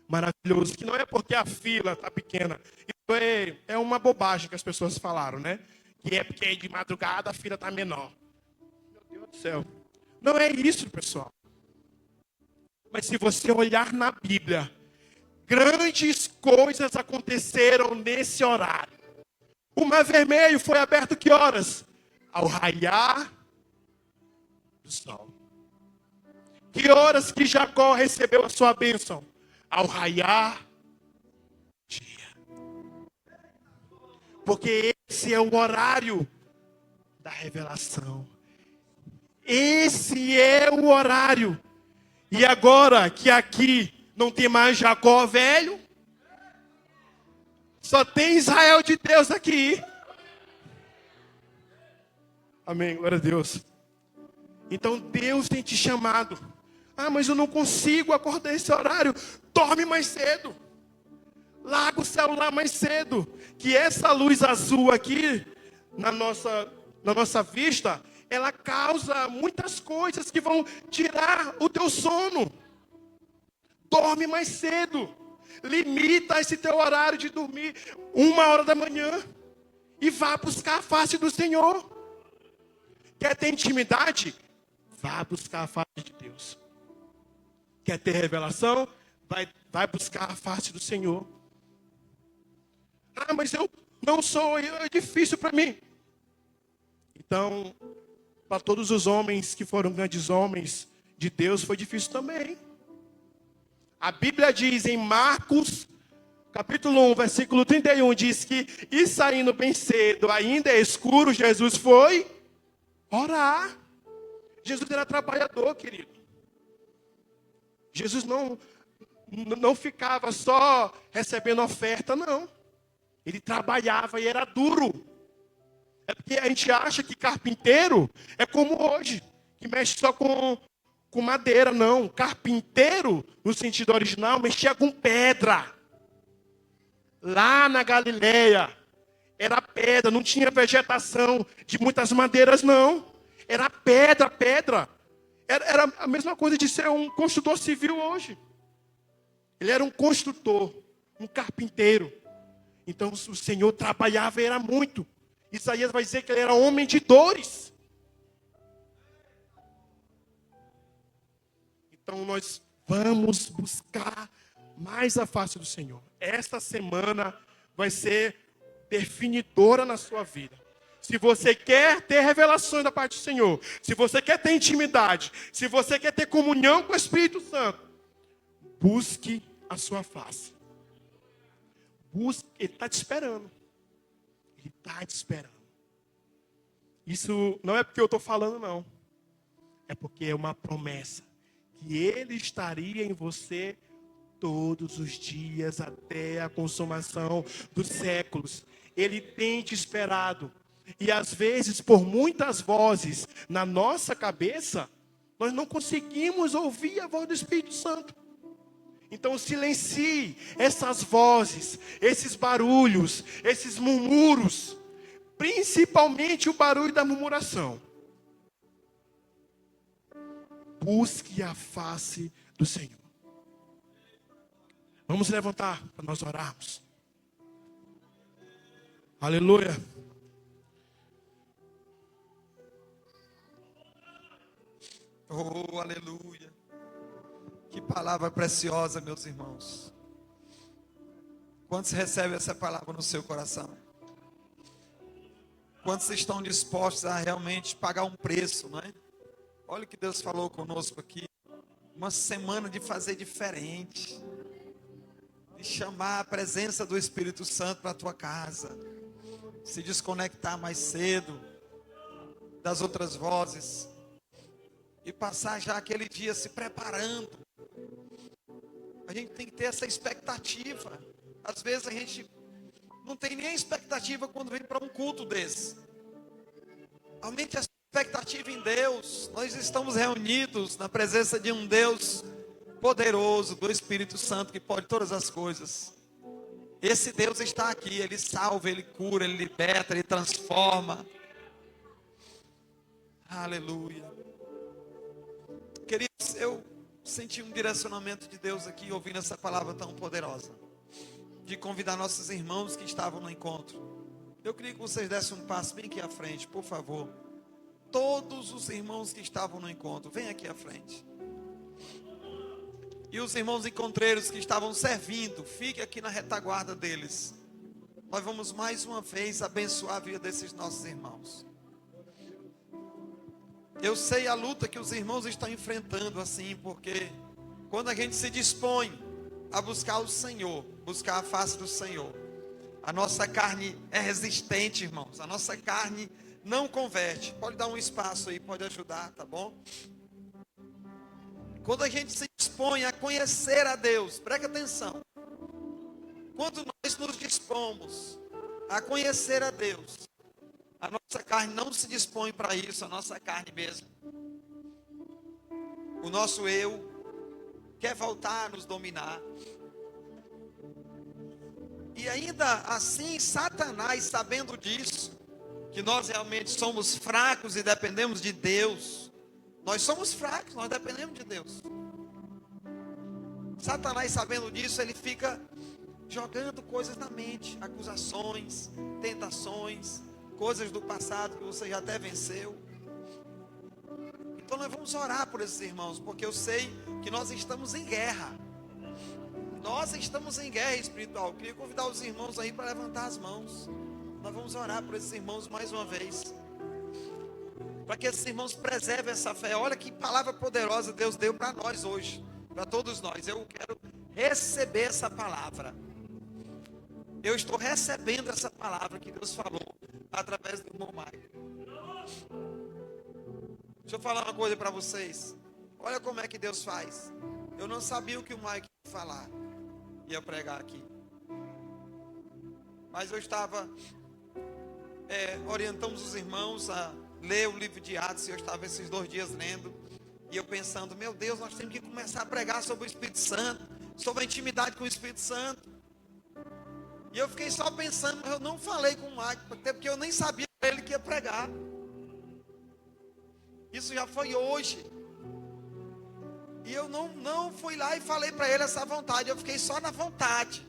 maravilhoso. Que não é porque a fila está pequena. Isso é uma bobagem que as pessoas falaram, né? Que é porque de madrugada a fila está menor. Meu Deus do céu. Não é isso, pessoal. Mas se você olhar na Bíblia, grandes coisas aconteceram nesse horário. O mar vermelho foi aberto que horas? Ao raiar do sol. Que horas que Jacó recebeu a sua bênção? Ao raiar do dia. Porque esse é o horário da revelação. Esse é o horário. E agora que aqui não tem mais Jacó velho, só tem Israel de Deus aqui. Amém, glória a Deus. Então Deus tem te chamado. Ah, mas eu não consigo acordar esse horário. Dorme mais cedo. Larga o celular mais cedo. Que essa luz azul aqui, na nossa vista, ela causa muitas coisas que vão tirar o teu sono. Dorme mais cedo. Limita esse teu horário de dormir 1 hora da manhã. E vá buscar a face do Senhor. Quer ter intimidade? Vá buscar a face de Deus. Quer ter revelação? Vai buscar a face do Senhor. Ah, mas eu não sou, é difícil para mim. Então, para todos os homens que foram grandes homens de Deus, foi difícil também. A Bíblia diz em Marcos, capítulo 1, versículo 31, diz que, e saindo bem cedo, ainda é escuro, Jesus foi orar. Jesus era trabalhador, querido. Jesus não ficava só recebendo oferta, não. Ele trabalhava e era duro. É porque a gente acha que carpinteiro é como hoje, que mexe só com madeira. Não, carpinteiro, no sentido original, mexia com pedra. Lá na Galileia, era pedra, não tinha vegetação de muitas madeiras, não. Era pedra, pedra. Era a mesma coisa de ser um construtor civil hoje. Ele era um construtor, um carpinteiro. Então o Senhor trabalhava e era muito. Isaías vai dizer que ele era homem de dores. Então nós vamos buscar mais a face do Senhor. Esta semana vai ser definidora na sua vida. Se você quer ter revelações da parte do Senhor, se você quer ter intimidade, se você quer ter comunhão com o Espírito Santo, busque a sua face. Busque, Ele está te esperando. Ele está te esperando. Isso não é porque eu estou falando, não. É porque é uma promessa. Que Ele estaria em você todos os dias até a consumação dos séculos. Ele tem te esperado. E às vezes, por muitas vozes na nossa cabeça, nós não conseguimos ouvir a voz do Espírito Santo. Então silencie essas vozes, esses barulhos, esses murmuros, principalmente o barulho da murmuração. Busque a face do Senhor. Vamos levantar para nós orarmos. Aleluia. Oh, aleluia. Que palavra preciosa, meus irmãos. Quantos recebem essa palavra no seu coração? Quantos estão dispostos a realmente pagar um preço, não é? Olha o que Deus falou conosco aqui. Uma semana de fazer diferente. De chamar a presença do Espírito Santo para a tua casa. Se desconectar mais cedo das outras vozes. E passar já aquele dia se preparando. A gente tem que ter essa expectativa. Às vezes a gente não tem nem expectativa quando vem para um culto desse. Aumente a expectativa em Deus. Nós estamos reunidos na presença de um Deus poderoso, do Espírito Santo, que pode todas as coisas. Esse Deus está aqui. Ele salva, Ele cura, Ele liberta, Ele transforma. Aleluia. Queridos, eu senti um direcionamento de Deus aqui, ouvindo essa palavra tão poderosa, de convidar nossos irmãos que estavam no encontro. Eu queria que vocês dessem um passo bem aqui à frente, por favor. Todos os irmãos que estavam no encontro, vem aqui à frente. E os irmãos encontreiros que estavam servindo, fique aqui na retaguarda deles. Nós vamos mais uma vez abençoar a vida desses nossos irmãos. Eu sei a luta que os irmãos estão enfrentando assim, porque quando a gente se dispõe a buscar o Senhor, buscar a face do Senhor, a nossa carne é resistente, irmãos, a nossa carne não converte. Pode dar um espaço aí, pode ajudar, tá bom? Quando a gente se dispõe a conhecer a Deus, preste atenção, quando nós nos dispomos a conhecer a Deus, a nossa carne não se dispõe para isso, a nossa carne mesmo. O nosso eu quer voltar a nos dominar. E ainda assim, Satanás, sabendo disso, que nós realmente somos fracos e dependemos de Deus. Nós somos fracos, nós dependemos de Deus. Satanás, sabendo disso, ele fica jogando coisas na mente, acusações, tentações, coisas do passado que você já até venceu. Então nós vamos orar por esses irmãos, porque eu sei que nós estamos em guerra. Nós estamos em guerra espiritual. Eu queria convidar os irmãos aí para levantar as mãos. Nós vamos orar por esses irmãos mais uma vez, para que esses irmãos preservem essa fé. Olha que palavra poderosa Deus deu para nós hoje, para todos nós. Eu quero receber essa palavra. Eu estou recebendo essa palavra que Deus falou através do irmão Mike. Deixa eu falar uma coisa para vocês. Olha como é que Deus faz. Eu não sabia o que o Mike ia falar, ia pregar aqui. Mas eu estava orientamos os irmãos a ler o livro de Atos, e eu estava esses 2 dias lendo, e eu pensando, meu Deus, nós temos que começar a pregar sobre o Espírito Santo, sobre a intimidade com o Espírito Santo. E eu fiquei só pensando, eu não falei com o Mike, até porque eu nem sabia ele que ia pregar. Isso já foi hoje. E eu não fui lá e falei para ele essa vontade, eu fiquei só na vontade.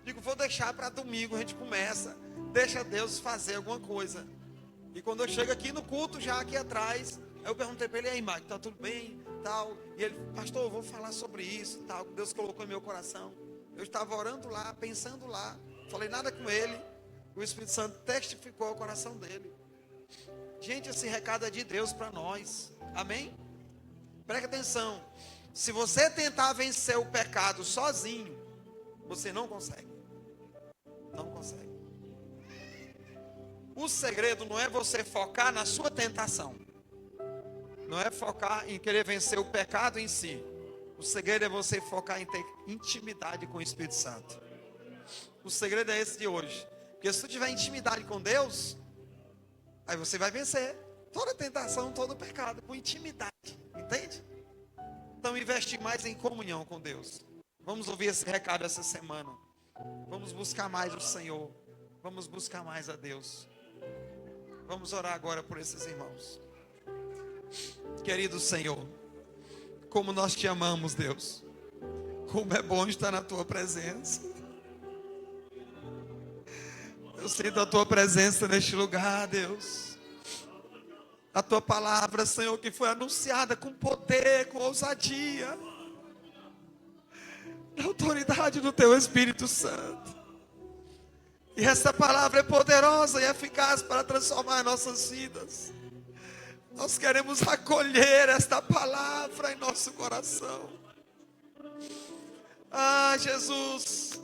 Digo, vou deixar para domingo, a gente começa, deixa Deus fazer alguma coisa. E quando eu chego aqui no culto, já aqui atrás, eu perguntei para ele, e aí Mike, tá tudo bem, tal? E ele, pastor, eu vou falar sobre isso, tal, que Deus colocou em meu coração. Eu estava orando lá, pensando lá, falei nada com ele, o Espírito Santo testificou o coração dele. Gente, esse recado é de Deus para nós, amém? Preste atenção, se você tentar vencer o pecado sozinho, você não consegue. Não consegue. O segredo não é você focar na sua tentação. Não é focar em querer vencer o pecado em si. O segredo é você focar em ter intimidade com o Espírito Santo. O segredo é esse de hoje. Porque se tu tiver intimidade com Deus, aí você vai vencer toda tentação, todo pecado, com intimidade. Entende? Então investe mais em comunhão com Deus. Vamos ouvir esse recado essa semana. Vamos buscar mais o Senhor. Vamos buscar mais a Deus. Vamos orar agora por esses irmãos. Querido Senhor, como nós te amamos, Deus. Como é bom estar na tua presença. Eu sinto a tua presença neste lugar, Deus. A tua palavra, Senhor, que foi anunciada com poder, com ousadia, na autoridade do teu Espírito Santo. E essa palavra é poderosa e eficaz para transformar nossas vidas. Nós queremos acolher esta palavra em nosso coração. Ah, Jesus.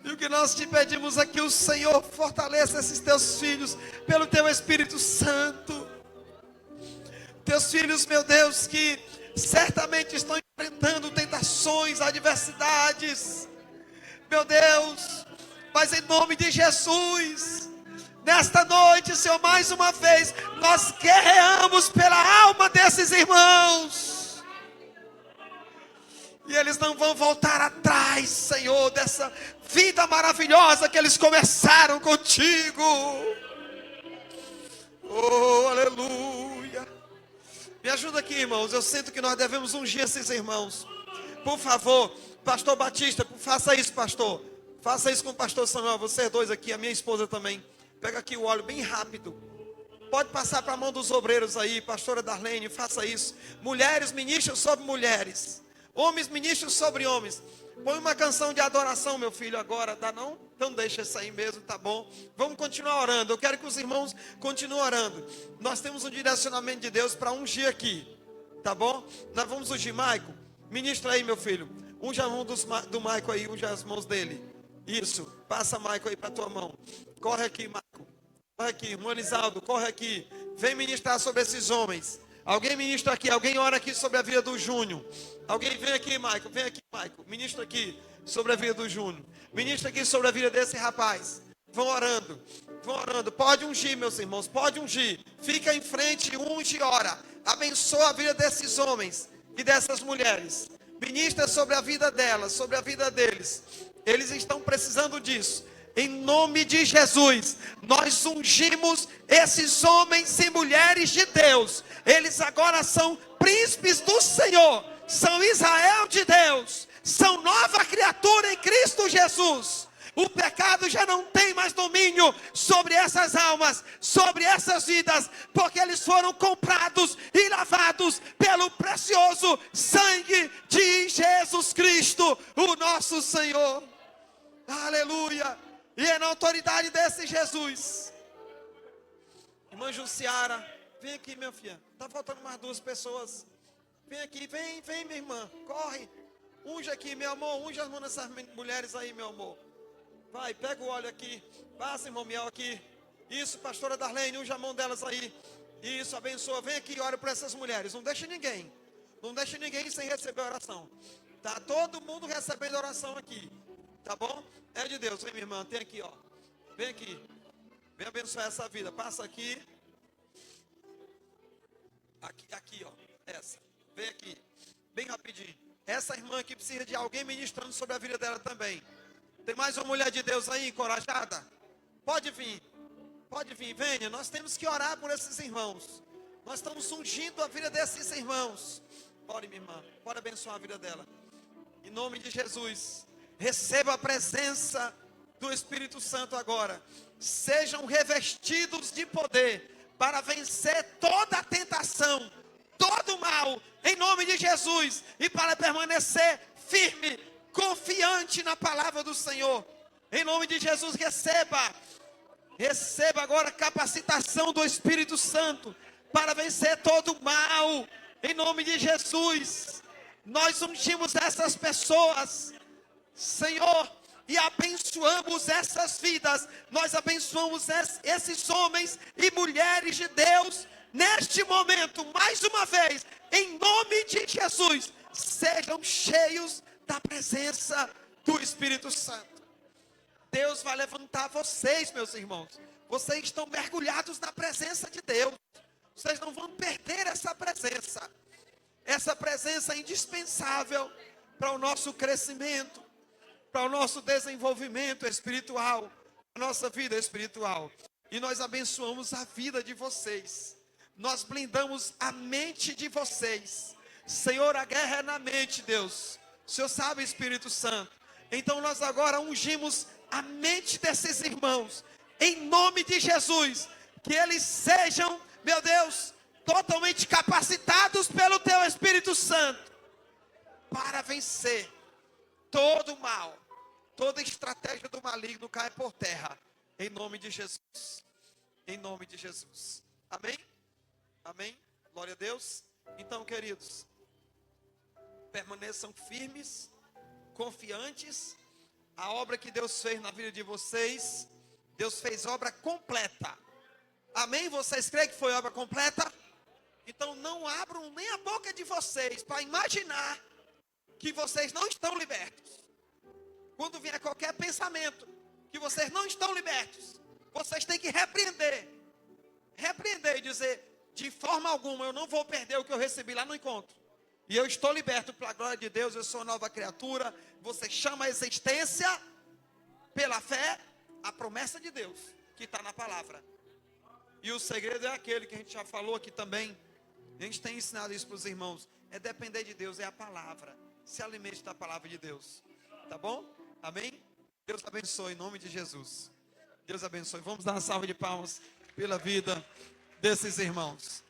E o que nós te pedimos é que o Senhor fortaleça esses teus filhos pelo teu Espírito Santo. Teus filhos, meu Deus, que certamente estão enfrentando tentações, adversidades. Meu Deus, mas em nome de Jesus, nesta noite, Senhor, mais uma vez, nós guerreamos pela alma desses irmãos. E eles não vão voltar atrás, Senhor, dessa vida maravilhosa que eles começaram contigo. Oh, aleluia. Me ajuda aqui, irmãos. Eu sinto que nós devemos ungir esses irmãos. Por favor, pastor Batista, faça isso, pastor. Faça isso com o pastor Samuel, vocês dois aqui, a minha esposa também. Pega aqui o óleo bem rápido. Pode passar para a mão dos obreiros aí, pastora Darlene, faça isso. Mulheres, ministram sobre mulheres. Homens, ministram sobre homens. Põe uma canção de adoração, meu filho, agora, dá não? Então deixa isso aí mesmo, tá bom? Vamos continuar orando. Eu quero que os irmãos continuem orando. Nós temos um direcionamento de Deus para ungir aqui, tá bom? Nós vamos ungir Maico. Ministra aí, meu filho. Unja a mão do Maico aí, unja as mãos dele. Isso, passa Maico aí para tua mão. Corre aqui, Maico. Corre aqui, irmão Elisaldo, corre aqui. Vem ministrar sobre esses homens. Alguém ministra aqui, alguém ora aqui sobre a vida do Júnior. Alguém vem aqui, Maico, vem aqui, Maico. Ministra aqui sobre a vida do Júnior. Ministra aqui sobre a vida desse rapaz. Vão orando, vão orando. Pode ungir, meus irmãos, pode ungir. Fica em frente, unge e ora. Abençoa a vida desses homens e dessas mulheres. Ministra sobre a vida delas, sobre a vida deles. Eles estão precisando disso. Em nome de Jesus, nós ungimos esses homens e mulheres de Deus. Eles agora são príncipes do Senhor, são Israel de Deus, são nova criatura em Cristo Jesus. O pecado já não tem mais domínio sobre essas almas, sobre essas vidas, porque eles foram comprados e lavados pelo precioso sangue de Jesus Cristo, o nosso Senhor. Aleluia! E é na autoridade desse Jesus. Irmã Jussiara, vem aqui, minha filha. Está faltando mais 2 pessoas. Vem aqui, vem, minha irmã. Corre. Unge aqui, meu amor. Unge as mãos dessas mulheres aí, meu amor. Vai, pega o óleo aqui. Passa, irmão Miel, aqui. Isso, pastora Darlene, unge a mão delas aí. Isso, abençoa. Vem aqui e ora por essas mulheres. Não deixe ninguém. Não deixe ninguém sem receber oração. Tá todo mundo recebendo oração aqui. Tá bom? É de Deus. Vem, minha irmã, tem aqui, ó. Vem aqui. Vem abençoar essa vida. Passa aqui. Aqui, ó. Essa. Vem aqui. Bem rapidinho. Essa irmã aqui precisa de alguém ministrando sobre a vida dela também. Tem mais uma mulher de Deus aí, encorajada? Pode vir. Pode vir, venha. Nós temos que orar por esses irmãos. Nós estamos ungindo a vida desses irmãos. Ore, minha irmã. Pode abençoar a vida dela. Em nome de Jesus. Receba a presença do Espírito Santo agora. Sejam revestidos de poder para vencer toda a tentação, todo o mal, em nome de Jesus. E para permanecer firme, confiante na palavra do Senhor. Em nome de Jesus, receba. Receba agora capacitação do Espírito Santo para vencer todo o mal. Em nome de Jesus. Nós ungimos essas pessoas, Senhor, e abençoamos essas vidas. Nós abençoamos esses homens e mulheres de Deus neste momento, mais uma vez, em nome de Jesus. Sejam cheios da presença do Espírito Santo. Deus vai levantar vocês, meus irmãos. Vocês estão mergulhados na presença de Deus. Vocês não vão perder essa presença. Essa presença é indispensável para o nosso crescimento, para o nosso desenvolvimento espiritual, a nossa vida espiritual. E nós abençoamos a vida de vocês. Nós blindamos a mente de vocês. Senhor, a guerra é na mente, Deus. O Senhor sabe, Espírito Santo. Então nós agora ungimos a mente desses irmãos, em nome de Jesus, que eles sejam, meu Deus, totalmente capacitados pelo Teu Espírito Santo, para vencer todo o mal, toda estratégia do maligno cai por terra, em nome de Jesus, em nome de Jesus, amém? Amém? Glória a Deus. Então, queridos, permaneçam firmes, confiantes. A obra que Deus fez na vida de vocês, Deus fez obra completa. Amém? Vocês creem que foi obra completa? Então não abram nem a boca de vocês para imaginar que vocês não estão libertos. Quando vier qualquer pensamento que vocês não estão libertos, vocês têm que repreender. Repreender e dizer, de forma alguma eu não vou perder o que eu recebi lá no encontro. E eu estou liberto pela glória de Deus, eu sou nova criatura. Você chama a existência, pela fé, a promessa de Deus, que está na palavra. E o segredo é aquele que a gente já falou aqui também. A gente tem ensinado isso para os irmãos. É depender de Deus, é a palavra. Se alimente da palavra de Deus. Tá bom? Amém? Deus abençoe em nome de Jesus. Deus abençoe. Vamos dar uma salva de palmas pela vida desses irmãos.